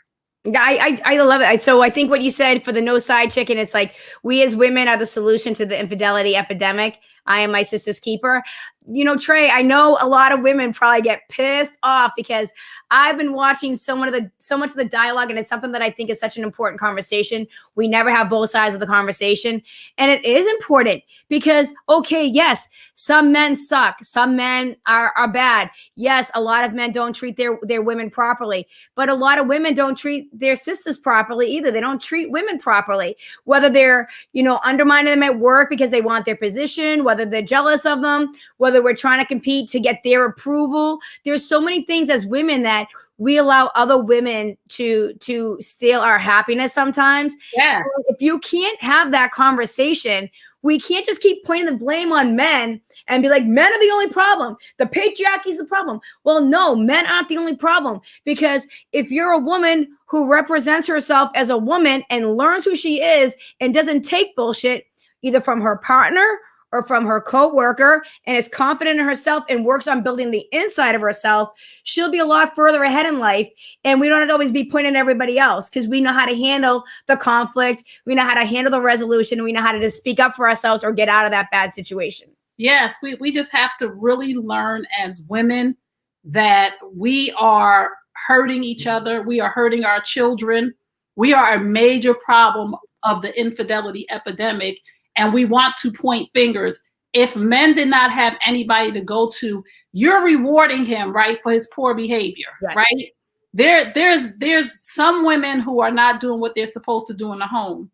S2: I love it. So I think what you said for the no side chicken, it's like we as women are the solution to the infidelity epidemic. I am my sister's keeper. You know, Trey, I know a lot of women probably get pissed off because I've been watching so much of the dialogue, and it's something that I think is such an important conversation. We never have both sides of the conversation. And it is important because, okay, yes, some men suck. Some men are bad. Yes, a lot of men don't treat their women properly, but a lot of women don't treat their sisters properly either. They don't treat women properly, whether they're, you know, undermining them at work because they want their position, whether they're jealous of them, whether we're trying to compete to get their approval. There's so many things as women that we allow other women to steal our happiness sometimes.
S3: Yes.
S2: So if you can't have that conversation, we can't just keep pointing the blame on men and be like, men are the only problem. The patriarchy is the problem. Well, no, men aren't the only problem, because if you're a woman who represents herself as a woman and learns who she is and doesn't take bullshit either from her partner or from her co-worker and is confident in herself and works on building the inside of herself, she'll be a lot further ahead in life. And we don't have to always be pointing at everybody else, because we know how to handle the conflict. We know how to handle the resolution. We know how to just speak up for ourselves or get out of that bad situation.
S3: Yes, we just have to really learn as women that we are hurting each other. We are hurting our children. We are a major problem of the infidelity epidemic. And we want to point fingers. If men did not have anybody to go to, you're rewarding him, right, for his poor behavior,
S2: yes.
S3: right? There's some women who are not doing what they're supposed to do in the home.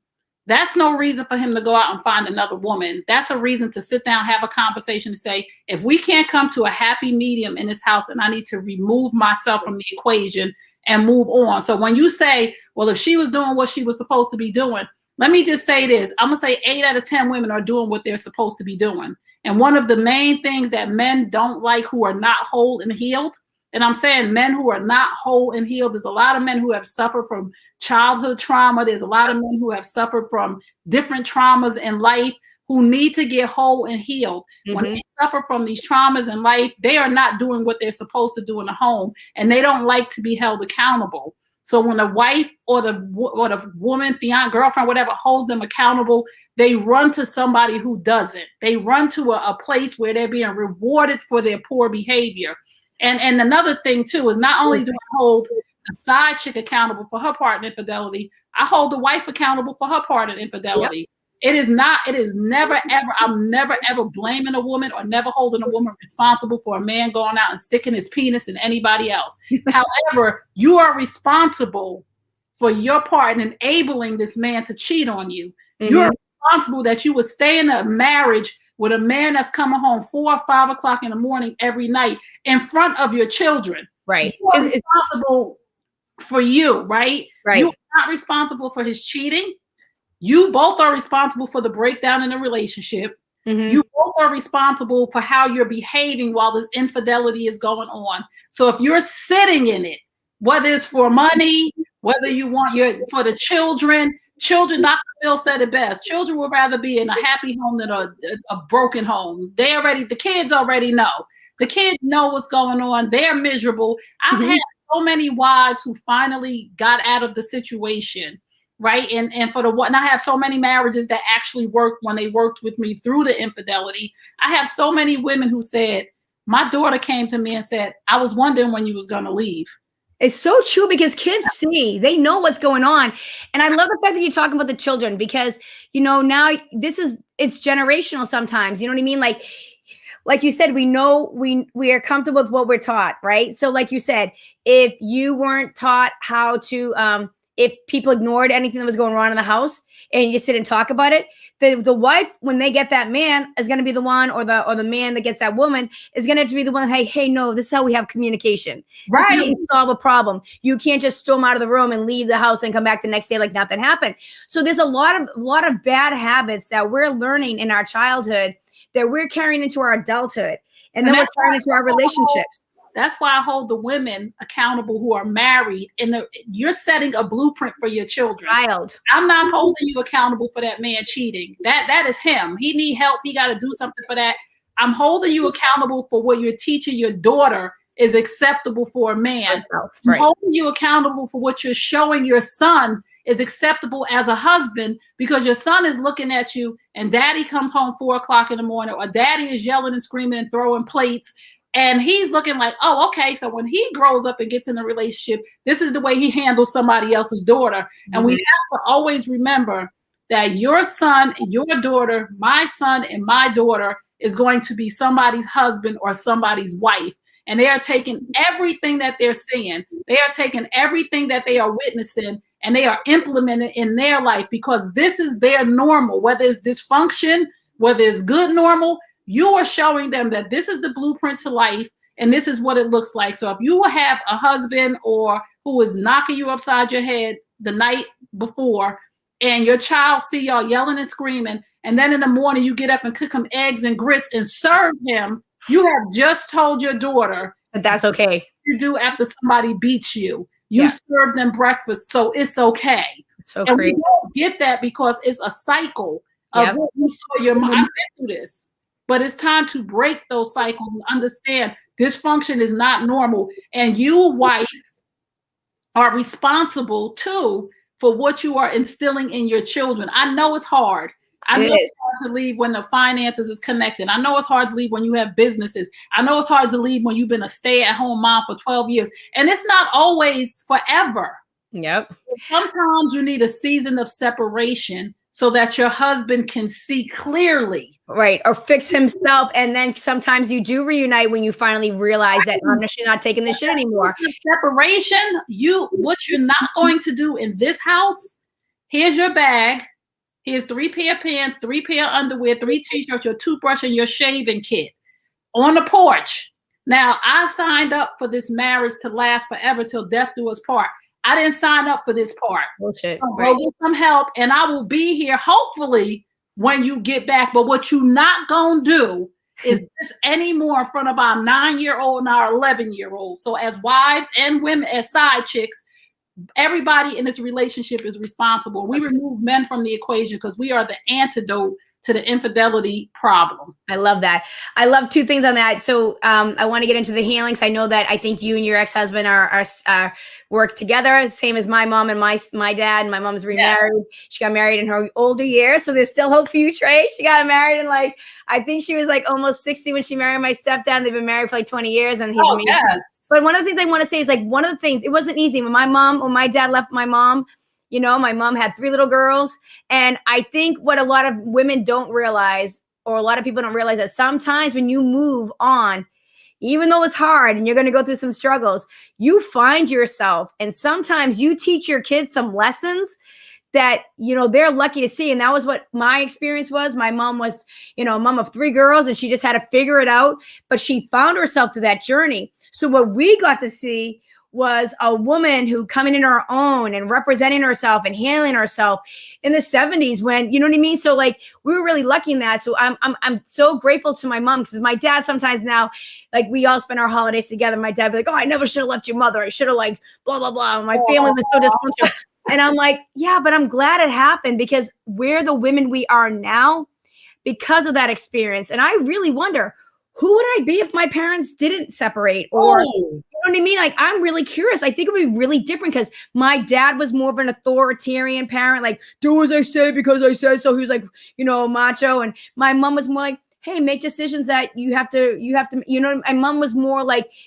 S3: That's no reason for him to go out and find another woman. That's a reason to sit down, have a conversation, to say, if we can't come to a happy medium in this house, then I need to remove myself from the equation and move on. So when you say, well, if she was doing what she was supposed to be doing, let me just say this. I'm going to say 8 out of 10 women are doing what they're supposed to be doing. And one of the main things that men don't like who are not whole and healed, and I'm saying men who are not whole and healed, there's a lot of men who have suffered from childhood trauma. There's a lot of men who have suffered from different traumas in life who need to get whole and healed. Mm-hmm. When they suffer from these traumas in life, they are not doing what they're supposed to do in the home, and they don't like to be held accountable. So when a wife or the woman, fiance, girlfriend, whatever, holds them accountable, they run to somebody who doesn't. They run to a place where they're being rewarded for their poor behavior. And another thing, too, is not only do I hold a side chick accountable for her part in infidelity, I hold the wife accountable for her part in infidelity. Yep. It is never, ever, I'm never, ever blaming a woman or never holding a woman responsible for a man going out and sticking his penis in anybody else. However, you are responsible for your part in enabling this man to cheat on you. Mm-hmm. You're responsible that you would stay in a marriage with a man that's coming home 4 or 5 o'clock in the morning every night in front of your children.
S2: Right.
S3: You are responsible for you, right?
S2: Right.
S3: You're not responsible for his cheating. You both are responsible for the breakdown in the relationship. Mm-hmm. You both are responsible for how you're behaving while this infidelity is going on. So if you're sitting in it, whether it's for money, whether you want for the children, Dr. Bill said it best. Children would rather be in a happy home than a broken home. The kids already know. The kids know what's going on. They're miserable. I've had so many wives who finally got out of the situation. Right. And I have so many marriages that actually worked when they worked with me through the infidelity. I have so many women who said, my daughter came to me and said, I was wondering when you was going to leave.
S2: It's so true, because kids see, they know what's going on. And I love the fact that you're talking about the children, because, you know, now it's generational sometimes. You know what I mean? Like you said, we know we are comfortable with what we're taught. Right. So like you said, if you weren't taught how to if people ignored anything that was going on in the house and you sit and talk about it, the wife, when they get that man, is going to be the one, or the man that gets that woman is going to be the one. Hey, no, this is how we have communication. Right. This is how we solve a problem. You can't just storm out of the room and leave the house and come back the next day like nothing happened. So there's a lot of bad habits that we're learning in our childhood that we're carrying into our adulthood. And then we're carrying into our relationships.
S3: That's why I hold the women accountable who are married, and you're setting a blueprint for your children.
S2: Child.
S3: I'm not holding you accountable for that man cheating. That is him. He need help. He got to do something for that. I'm holding you accountable for what you're teaching your daughter is acceptable for a man.
S2: Right.
S3: I'm holding you accountable for what you're showing your son is acceptable as a husband, because your son is looking at you and daddy comes home 4 o'clock in the morning, or daddy is yelling and screaming and throwing plates. And he's looking like, oh, okay, so when he grows up and gets in a relationship, this is the way he handles somebody else's daughter. And we have to always remember that your son and your daughter, my son and my daughter, is going to be somebody's husband or somebody's wife. And they are taking everything that they're seeing. They are taking everything that they are witnessing, and they are implementing in their life, because this is their normal. Whether it's dysfunction, whether it's good normal, you are showing them that this is the blueprint to life, and this is what it looks like. So if you have a husband or who is knocking you upside your head the night before, and your child see y'all yelling and screaming, and then in the morning you get up and cook him eggs and grits and serve him, you have just told your daughter
S2: But that's okay.
S3: you do after somebody beats you. You serve them breakfast, so it's okay.
S2: So
S3: and
S2: crazy.
S3: we don't get that because it's a cycle of what you saw your mom. I've been through this, but it's time to break those cycles and understand dysfunction is not normal. And you, wife, are responsible too for what you are instilling in your children. I know it's hard. I know it's hard to leave when the finances is connected. I know it's hard to leave when you have businesses. I know it's hard to leave when you've been a stay-at-home mom for 12 years. And it's not always forever.
S2: Yep.
S3: Sometimes you need a season of separation so that your husband can see clearly.
S2: Right. Or fix himself. And then sometimes you do reunite when you finally realize that I'm actually not taking this shit anymore.
S3: Separation, what you're not going to do in this house, here's your bag. Here's 3 pair of pants, 3 pair of underwear, 3 t-shirts, your toothbrush, and your shaving kit on the porch. Now, I signed up for this marriage to last forever till death do us part. I didn't sign up for this part.
S2: Bullshit.
S3: So go get some help, and I will be here hopefully when you get back. But what you not gonna do is this anymore in front of our 9-year-old and our 11-year-old. So as wives and women, as side chicks, everybody in this relationship is responsible. We remove men from the equation because we are the antidote to the infidelity problem.
S2: I love that. I love 2 things on that. So I want to get into the healings. I know that I think you and your ex-husband are work together, same as my mom and my dad. My mom's remarried. Yes. She got married in her older years. So there's still hope for you, Trey. She got married in I think she was almost 60 when she married my stepdad. They've been married for 20 years, and he's amazing. Yes. But one of the things I want to say is one of the things, it wasn't easy. When my dad left my mom, my mom had 3 little girls. And I think what a lot of women don't realize, or a lot of people don't realize, that sometimes when you move on, even though it's hard and you're going to go through some struggles, you find yourself. And sometimes you teach your kids some lessons that, they're lucky to see. And that was what my experience was. My mom was, a mom of 3 girls, and she just had to figure it out. But she found herself through that journey. So what we got to see was a woman who coming in her own and representing herself and handling herself in the 70s when, you know what I mean? So we were really lucky in that. So I'm so grateful to my mom, because my dad sometimes now, we all spend our holidays together. My dad be like, oh, I never should have left your mother. I should have blah, blah, blah. My family was so dysfunctional. And I'm like, yeah, but I'm glad it happened, because we're the women we are now because of that experience. And I really wonder, who would I be if my parents didn't separate? Or, you know what I mean? I'm really curious. I think it would be really different, because my dad was more of an authoritarian parent, do as I say because I said so. He was macho. And my mom was more hey, make decisions that you have to, my mom was more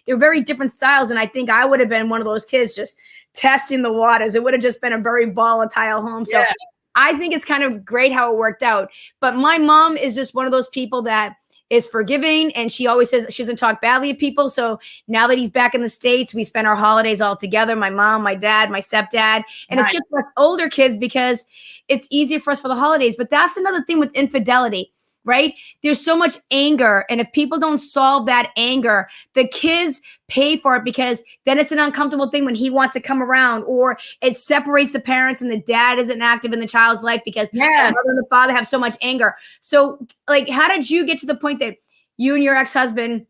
S2: they're very different styles. And I think I would have been one of those kids just testing the waters. It would have just been a very volatile home. So yes. I think it's kind of great how it worked out. But my mom is just one of those people that is forgiving, and she always says she doesn't talk badly of people. So now that he's back in the States, we spend our holidays all together. My mom, my dad, my stepdad, and It's good for us older kids because it's easier for us for the holidays. But that's another thing with infidelity, right? There's so much anger, and if people don't solve that anger, the kids pay for it, because then it's an uncomfortable thing when he wants to come around, or it separates the parents and the dad isn't active in the child's life because the mother and the father have so much anger. So how did you get to the point that you and your ex-husband,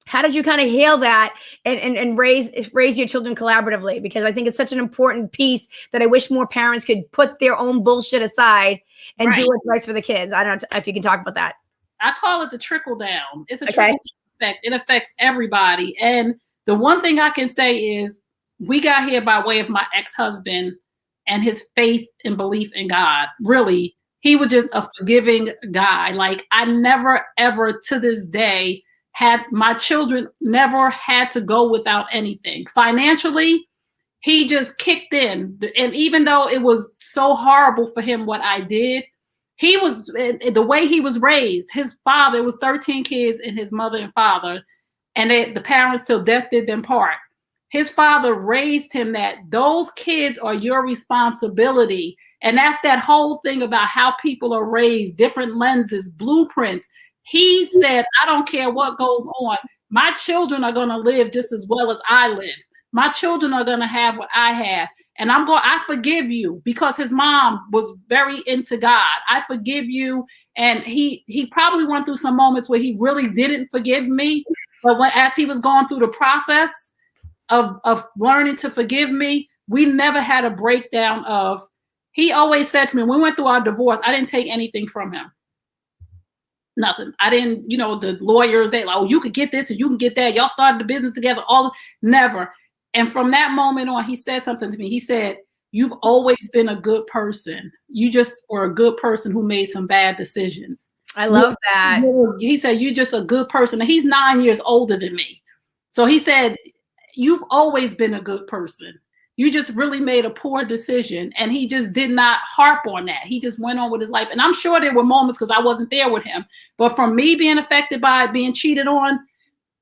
S2: how did you kind of heal that and raise your children collaboratively? Because I think it's such an important piece that I wish more parents could put their own bullshit aside and do what's right for the kids. I don't know if you can talk about that.
S3: I call it the trickle down. It's a trickle down effect. It affects everybody. And the one thing I can say is we got here by way of my ex-husband and his faith and belief in God. Really, he was just a forgiving guy. Like, I never, ever to this day my children never had to go without anything. Financially, he just kicked in. And even though it was so horrible for him what I did, he was, the way he was raised, his father, it was 13 kids and his mother and father, and the parents till death did them part. His father raised him that those kids are your responsibility. And that's that whole thing about how people are raised, different lenses, blueprints. He said, I don't care what goes on. My children are going to live just as well as I live. My children are going to have what I have. And I forgive you, because his mom was very into God. I forgive you. And he probably went through some moments where he really didn't forgive me. But as he was going through the process of learning to forgive me, we never had a breakdown of, he always said to me, when we went through our divorce, I didn't take anything from him. Nothing. I didn't, the lawyers, they like, oh, you could get this and you can get that. Y'all started the business together. Never. And from that moment on, he said something to me. He said, you've always been a good person. You just are a good person who made some bad decisions.
S2: I love that.
S3: He said, you're just a good person. And he's 9 years older than me. So he said, you've always been a good person. You just really made a poor decision. And he just did not harp on that. He just went on with his life. And I'm sure there were moments, because I wasn't there with him, but from me being affected by being cheated on,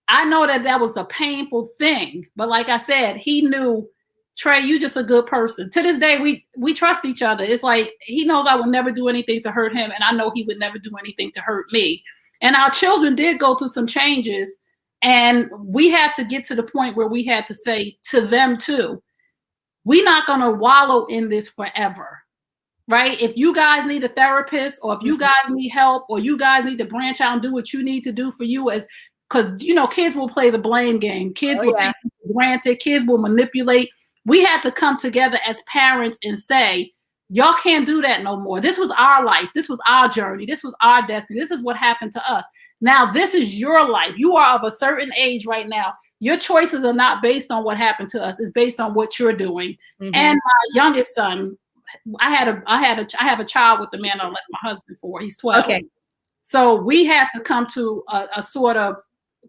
S3: I know that was a painful thing. But like I said, he knew, Trey, you just a good person. To this day, we trust each other. It's like, he knows I would never do anything to hurt him, and I know he would never do anything to hurt me. And our children did go through some changes, and we had to get to the point where we had to say to them too, we're not going to wallow in this forever, right? If you guys need a therapist, or if you guys need help, or you guys need to branch out and do what you need to do for you, because kids will play the blame game. Kids will take it for granted. Kids will manipulate. We had to come together as parents and say, y'all can't do that no more. This was our life. This was our journey. This was our destiny. This is what happened to us. Now, this is your life. You are of a certain age right now. Your choices are not based on what happened to us. It's based on what you're doing. Mm-hmm. And my youngest son, I have a child with the man I left my husband for. He's 12. Okay. So we had to come to a sort of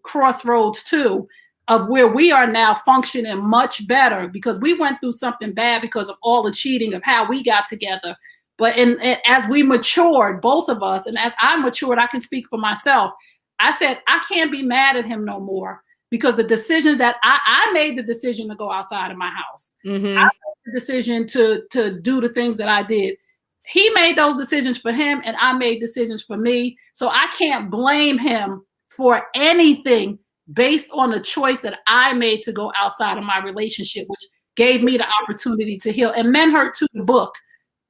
S3: crossroads too, of where we are now functioning much better, because we went through something bad because of all the cheating, of how we got together. But as we matured, both of us, and as I matured, I can speak for myself. I said, I can't be mad at him no more, because the decisions that I made the decision to go outside of my house. Mm-hmm. I made the decision to do the things that I did. He made those decisions for him, and I made decisions for me. So I can't blame him for anything based on the choice that I made to go outside of my relationship, which gave me the opportunity to heal. And Men Hurt Too, the book,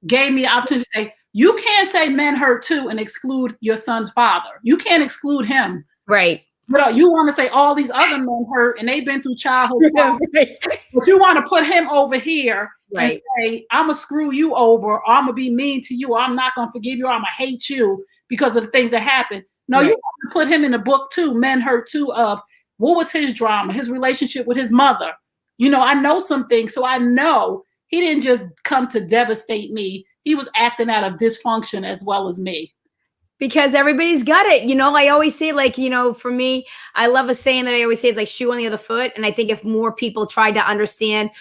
S3: gave me the opportunity to say, you can't say men hurt too and exclude your son's father. You can't exclude him.
S2: Right.
S3: But you want to say all these other men hurt and they've been through childhood trauma, but you want to put him over here and say, I'm going to screw you over, or I'm going to be mean to you, or I'm not going to forgive you, or I'm going to hate you because of the things that happened. No, you want to put him in the book too, Men Hurt Too, of what was his drama, his relationship with his mother. I know some things, so I know he didn't just come to devastate me. He was acting out of dysfunction as well as me.
S2: Because everybody's got it. I always say, for me, I love a saying that I always say, it's like shoe on the other foot. And I think if more people tried to understand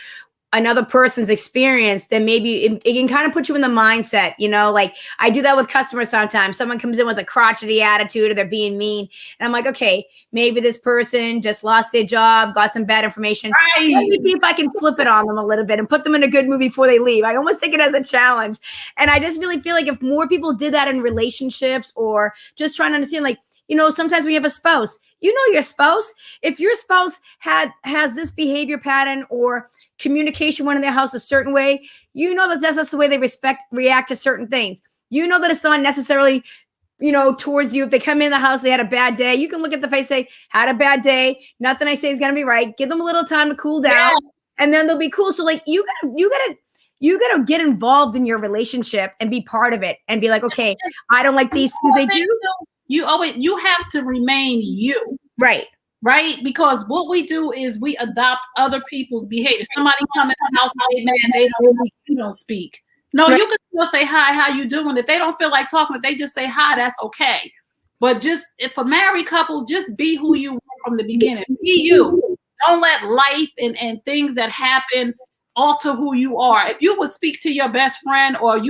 S2: another person's experience, then maybe it can kind of put you in the mindset, like I do that with customers sometimes. Someone comes in with a crotchety attitude, or they're being mean. And I'm like, okay, maybe this person just lost their job, got some bad information. Right. Let me see if I can flip it on them a little bit and put them in a good mood before they leave. I almost take it as a challenge. And I just really feel like if more people did that in relationships, or just trying to understand, sometimes we have a spouse, your spouse, if your spouse has this behavior pattern or communication went in their house a certain way, that's just the way they react to certain things. That it's not necessarily, towards you. If they come in the house, they had a bad day, you can look at the face, say, had a bad day. Nothing I say is going to be right. Give them a little time to cool down, and then they'll be cool. So you gotta get involved in your relationship and be part of it, and be like, okay, I don't like these things they do.
S3: You have to remain you.
S2: Right.
S3: right? Because what we do is we adopt other people's behavior. Somebody come in the house, hey man, they don't speak, you don't speak. No,
S2: Right.
S3: you can still say hi, how you doing? If they don't feel like talking, if they just say hi, that's okay. But just if for married couples, just be who you were from the beginning. Be you. Don't let life and things that happen alter who you are. If you would speak to your best friend, or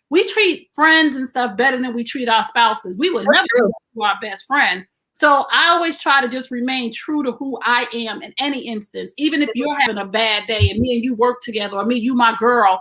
S3: we treat friends and stuff better than we treat our spouses. We would never do to our best friend. So I always try to just remain true to who I am in any instance, even if you're having a bad day and me and you work together, or me, you, my girl.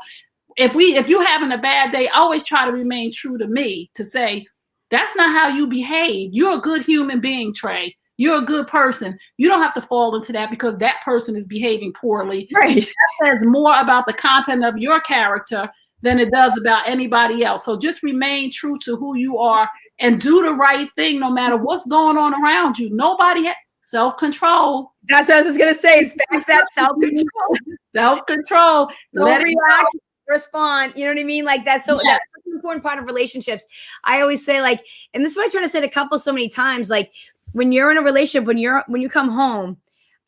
S3: If you're having a bad day, I always try to remain true to me, to say, that's not how you behave. You're a good human being, Trey. You're a good person. You don't have to fall into that because that person is behaving poorly.
S2: Right.
S3: That says more about the content of your character than it does about anybody else. So just remain true to who you are and do the right thing no matter what's going on around you. Nobody self-control.
S2: That's what I was going to say. It's back to that self-control.
S3: Self-control.
S2: Don't react, respond. You know what I mean? Like that's so that's such an important part of relationships. I always say, like, and this is what I try to say to couples so many times, like, when you're in a relationship, when you come home,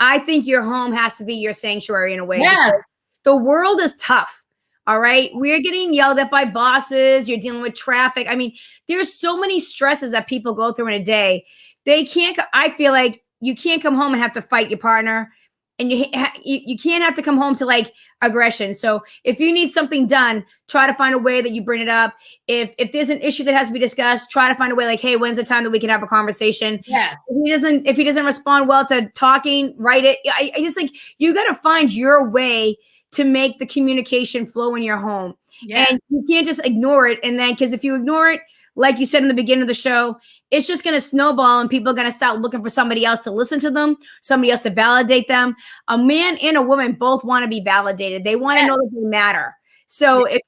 S2: I think your home has to be your sanctuary in a way.
S3: Yes.
S2: The world is tough. All right. We're getting yelled at by bosses. You're dealing with traffic. I mean, there's so many stresses that people go through in a day. I feel like you can't come home and have to fight your partner. And you can't have to come home to like aggression. So if you need something done, try to find a way that you bring it up. If there's an issue that has to be discussed, try to find a way, like, hey, when's the time that we can have a conversation?
S3: Yes.
S2: If he doesn't respond well to talking, write it. I just think you got to find your way to make the communication flow in your home. Yes. And you can't just ignore it. And then, because if you ignore it, like you said in the beginning of the show, it's just going to snowball and people are going to start looking for somebody else to listen to them, somebody else to validate them. A man and a woman both want to be validated. They want to know that they matter. So if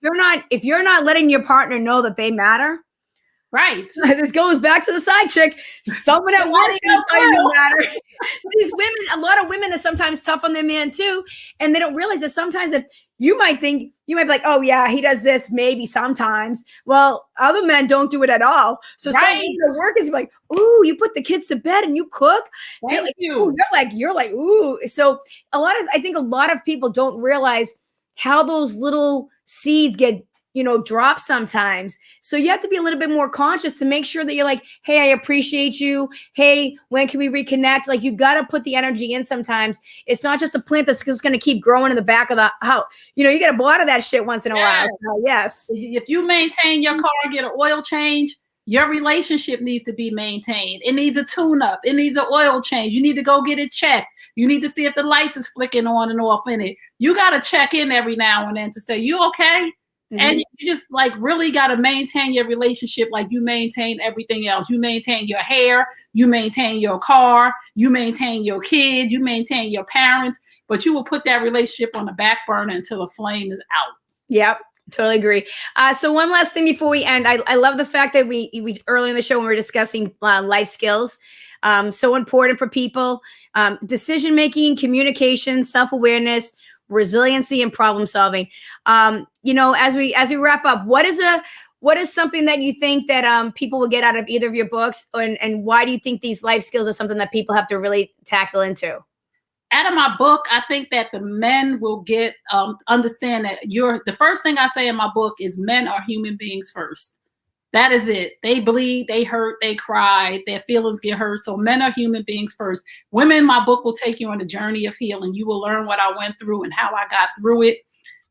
S2: you're not letting your partner know that they matter, right? This goes back to the side chick. Someone at work can tell you they matter. These women, a lot of women are sometimes tough on their man too, and they don't realize that sometimes if you might be like, oh yeah, he does this maybe sometimes. Well, other men don't do it at all. So some of the work is like, ooh, you put the kids to bed and you cook.
S3: Thank
S2: you. You're like, ooh. So I think a lot of people don't realize how those little seeds get, drop sometimes. So you have to be a little bit more conscious to make sure that you're like, hey, I appreciate you. Hey, when can we reconnect? Like, you got to put the energy in sometimes. It's not just a plant that's just going to keep growing in the back of the house. You got to water that shit once in a while. So, yes.
S3: If you maintain your car and get an oil change, your relationship needs to be maintained. It needs a tune-up. It needs an oil change. You need to go get it checked. You need to see if the lights is flicking on and off in it. You got to check in every now and then to say, you okay? And you just really got to maintain your relationship like you maintain everything else. You maintain your hair, you maintain your car, you maintain your kids, you maintain your parents, but you will put that relationship on the back burner until the flame is out.
S2: Yep. Totally agree. So one last thing before we end, I love the fact that we early in the show when we were discussing life skills, so important for people, decision-making, communication, self-awareness, resiliency, and problem solving. As we wrap up, what is something that you think that people will get out of either of your books, and why do you think these life skills are something that people have to really tackle into?
S3: Out of my book, I think that the men will get understand that the first thing I say in my book is men are human beings first. That is it. They bleed, they hurt, they cry, their feelings get hurt. So men are human beings first. Women in my book will take you on a journey of healing. You will learn what I went through and how I got through it.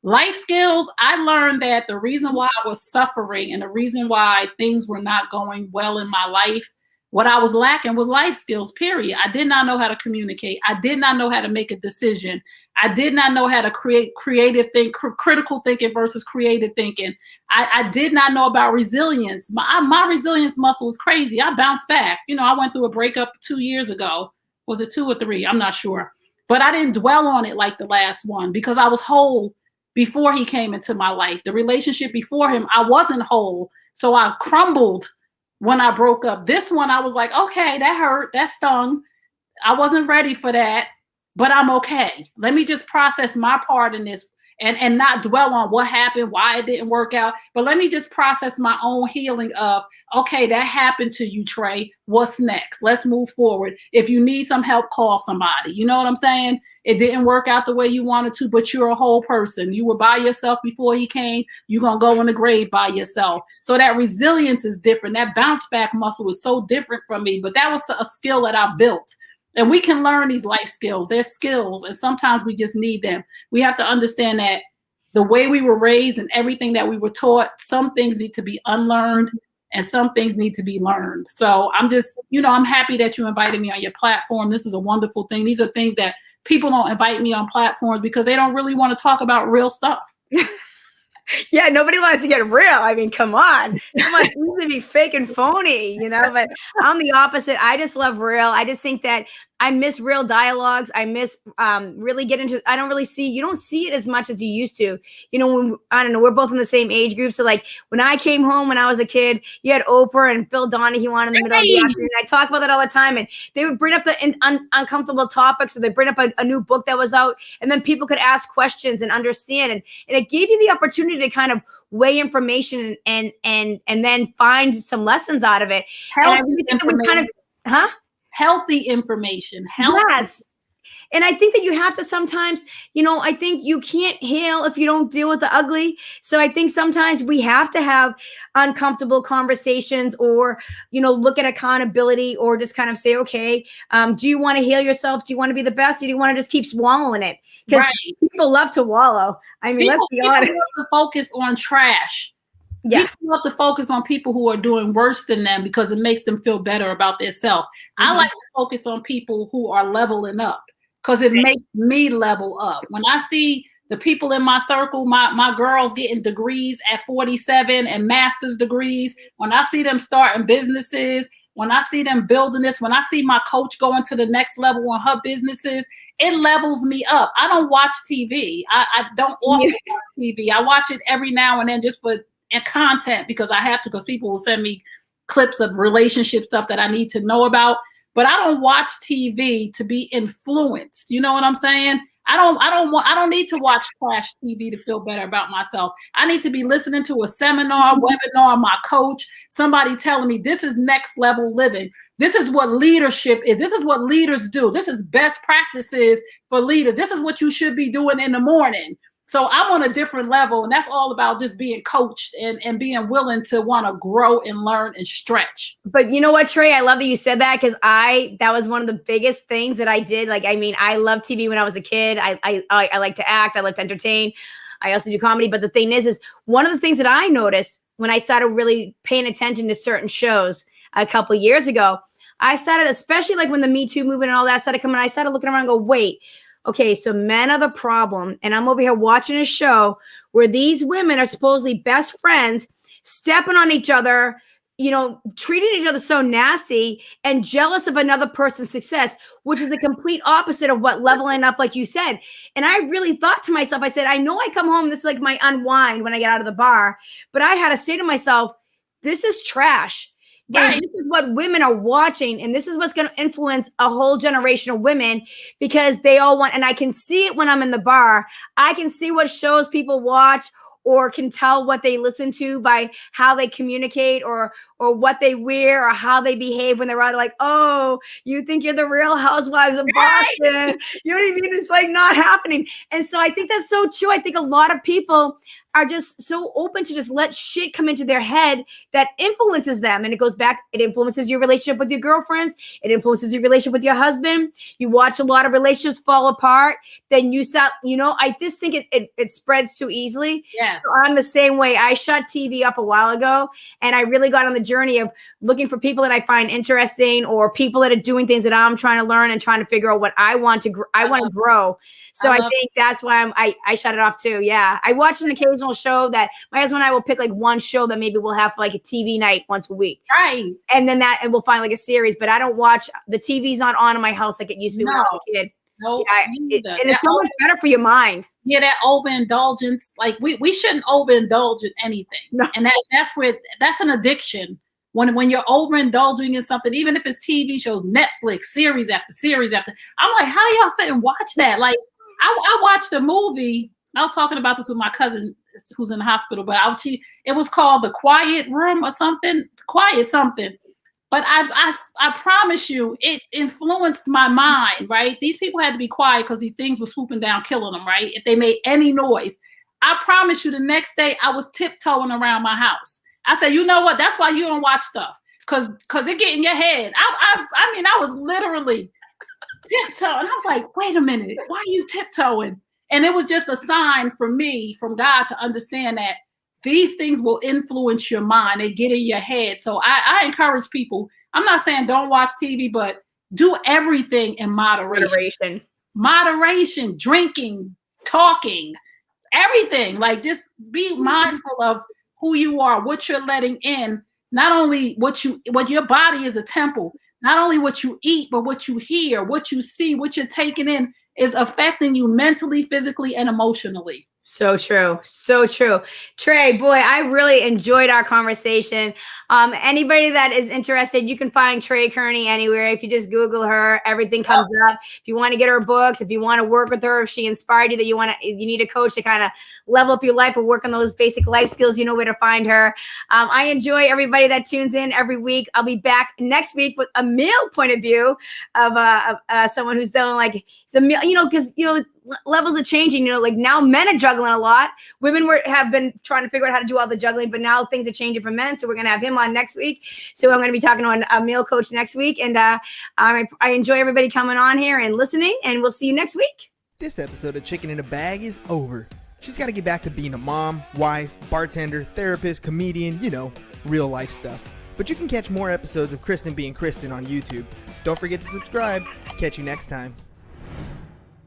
S3: Life skills, I learned that the reason why I was suffering and the reason why things were not going well in my life, what I was lacking was life skills, period. I did not know how to communicate. I did not know how to make a decision. I did not know how to create critical thinking versus creative thinking. I did not know about resilience. My resilience muscle was crazy. I bounced back. I went through a breakup 2 years ago. Was it 2 or 3? I'm not sure. But I didn't dwell on it like the last one because I was whole before he came into my life. The relationship before him, I wasn't whole. So I crumbled when I broke up. This one, I was like, okay, that hurt. That stung. I wasn't ready for that. But I'm okay. Let me just process my part in this. and not dwell on what happened, why it didn't work out. But let me just process my own healing of, okay, that happened to you, Trey. What's next? Let's move forward. If you need some help, call somebody. You know what I'm saying? It didn't work out the way you wanted to, but you're a whole person. You were by yourself before he came. You're going to go in the grave by yourself. So that resilience is different. That bounce back muscle is so different from me, but that was a skill that I built. And we can learn these life skills. They're skills, and sometimes we just need them. We have to understand that the way we were raised and everything that we were taught, some things need to be unlearned and some things need to be learned. So I'm just, I'm happy that you invited me on your platform. This is a wonderful thing. These are things that people don't invite me on platforms because they don't really want to talk about real stuff.
S2: Yeah, nobody wants to get real. I mean, come on. Someone needs to be fake and phony, but I'm the opposite. I just love real. I just think that I miss real dialogues. I miss really get into, I don't really see, you don't see it as much as you used to. When, I don't know, we're both in the same age group. So like when I came home when I was a kid, you had Oprah and Phil Donahue on in the middle of the afternoon. I talk about that all the time. And they would bring up the uncomfortable topics, or they bring up a new book that was out. And then people could ask questions and understand. And it gave you the opportunity to kind of weigh information and then find some lessons out of it.
S3: Healthy
S2: and I really think that we kind of,
S3: healthy information.
S2: Yes. And I think that you have to sometimes, I think you can't heal if you don't deal with the ugly. So I think sometimes we have to have uncomfortable conversations, or, look at accountability, or just kind of say, okay, do you want to heal yourself? Do you want to be the best? Or do you want to just keep swallowing it? Because people love to wallow. I mean, let's be honest.
S3: People love to focus on trash.
S2: Yeah.
S3: People love to focus on people who are doing worse than them because it makes them feel better about themselves. I like to focus on people who are leveling up because it makes me level up. When I see the people in my circle, my girls getting degrees at 47 and master's degrees, when I see them starting businesses, when I see them building this, when I see my coach going to the next level on her businesses, it levels me up. I don't watch TV. I don't often watch TV. I watch it every now and then just for content because I have to, because people will send me clips of relationship stuff that I need to know about. But I don't watch TV to be influenced. You know what I'm saying? I don't need to watch trash TV to feel better about myself. I need to be listening to a seminar, webinar, my coach, somebody telling me this is next level living. This is what leadership is. This is what leaders do. This is best practices for leaders. This is what you should be doing in the morning. So I'm on a different level, and that's all about just being coached and being willing to want to grow and learn and stretch.
S2: But you know what, Trey? I love that you said that, because that was one of the biggest things that I did. Like, I mean, I loved TV when I was a kid. I like to act. I like to entertain. I also do comedy. But the thing is one of the things that I noticed when I started really paying attention to certain shows a couple of years ago, I started, especially like when the Me Too movement and all that started coming, I started looking around and go, wait, okay, so men are the problem. And I'm over here watching a show where these women are supposedly best friends, stepping on each other, treating each other so nasty and jealous of another person's success, which is the complete opposite of what leveling up, like you said. And I really thought to myself, I said, I know I come home, this is like my unwind when I get out of the bar, but I had to say to myself, this is trash. Right. And this is what women are watching. And this is what's going to influence a whole generation of women, because they all want, and I can see it when I'm in the bar. I can see what shows people watch, or can tell what they listen to by how they communicate, or what they wear, or how they behave when they're out. Like, oh, you think you're the Real Housewives of Boston. You know what I mean? It's like not happening. And so I think that's so true. I think a lot of people are just so open to just let shit come into their head that influences them. And it goes back, it influences your relationship with your girlfriends. It influences your relationship with your husband. You watch a lot of relationships fall apart. Then you stop, I just think it spreads too easily.
S3: Yes.
S2: So I'm the same way. I shut TV up a while ago, and I really got on the journey of looking for people that I find interesting, or people that are doing things that I'm trying to learn and trying to figure out what I want to grow. So I think that's why I shut it off too. Yeah. I watch an occasional show that my husband and I will pick, like one show that maybe we'll have for like a TV night once a week.
S3: Right.
S2: And then and we'll find like a series, but I don't watch, the TV's not on in my house like it used to be when I was a kid.
S3: No,
S2: and it's so much better for your mind.
S3: Yeah, that overindulgence. Like we shouldn't overindulge in anything. No. And that's an addiction. When you're overindulging in something, even if it's TV shows, Netflix, series after series after, I'm like, how y'all sit and watch that? Like, I watched a movie I was talking about this with my cousin who's in the hospital, but it was called The Quiet Room or something, Quiet something. But I promise you, it influenced my mind, right? These people had to be quiet because these things were swooping down, killing them, right? If they made any noise. I promise you the next day I was tiptoeing around my house. I said, you know what? That's why you don't watch stuff. Cause it get in your head. I mean, I was literally tiptoeing. I was like, wait a minute, why are you tiptoeing? And it was just a sign for me from God to understand that these things will influence your mind. They get in your head. So I encourage people. I'm not saying don't watch TV, but do everything in moderation. Moderation, drinking, talking, everything. Like, just be mindful of who you are, what you're letting in. Not only what your body is a temple, not only what you eat, but what you hear, what you see, what you're taking in is affecting you mentally, physically, and emotionally.
S2: So true. So true. Trey, boy, I really enjoyed our conversation. Anybody that is interested, you can find Trey Kearney anywhere. If you just Google her, everything comes up. If you want to get her books, if you want to work with her, if she inspired you that you need a coach to kind of level up your life or work on those basic life skills, you know where to find her. I enjoy everybody that tunes in every week. I'll be back next week with a male point of view of someone who's done like it's a meal, because levels are changing. Like now men are juggling a lot. Women have been trying to figure out how to do all the juggling, but now things are changing for men. So we're going to have him on next week. So I'm going to be talking to a male coach next week. And I enjoy everybody coming on here and listening, and we'll see you next week.
S1: This episode of Chicken in a Bag is over. She's got to get back to being a mom, wife, bartender, therapist, comedian, real life stuff. But you can catch more episodes of Kristen being Kristen on YouTube. Don't forget to subscribe. Catch you next time.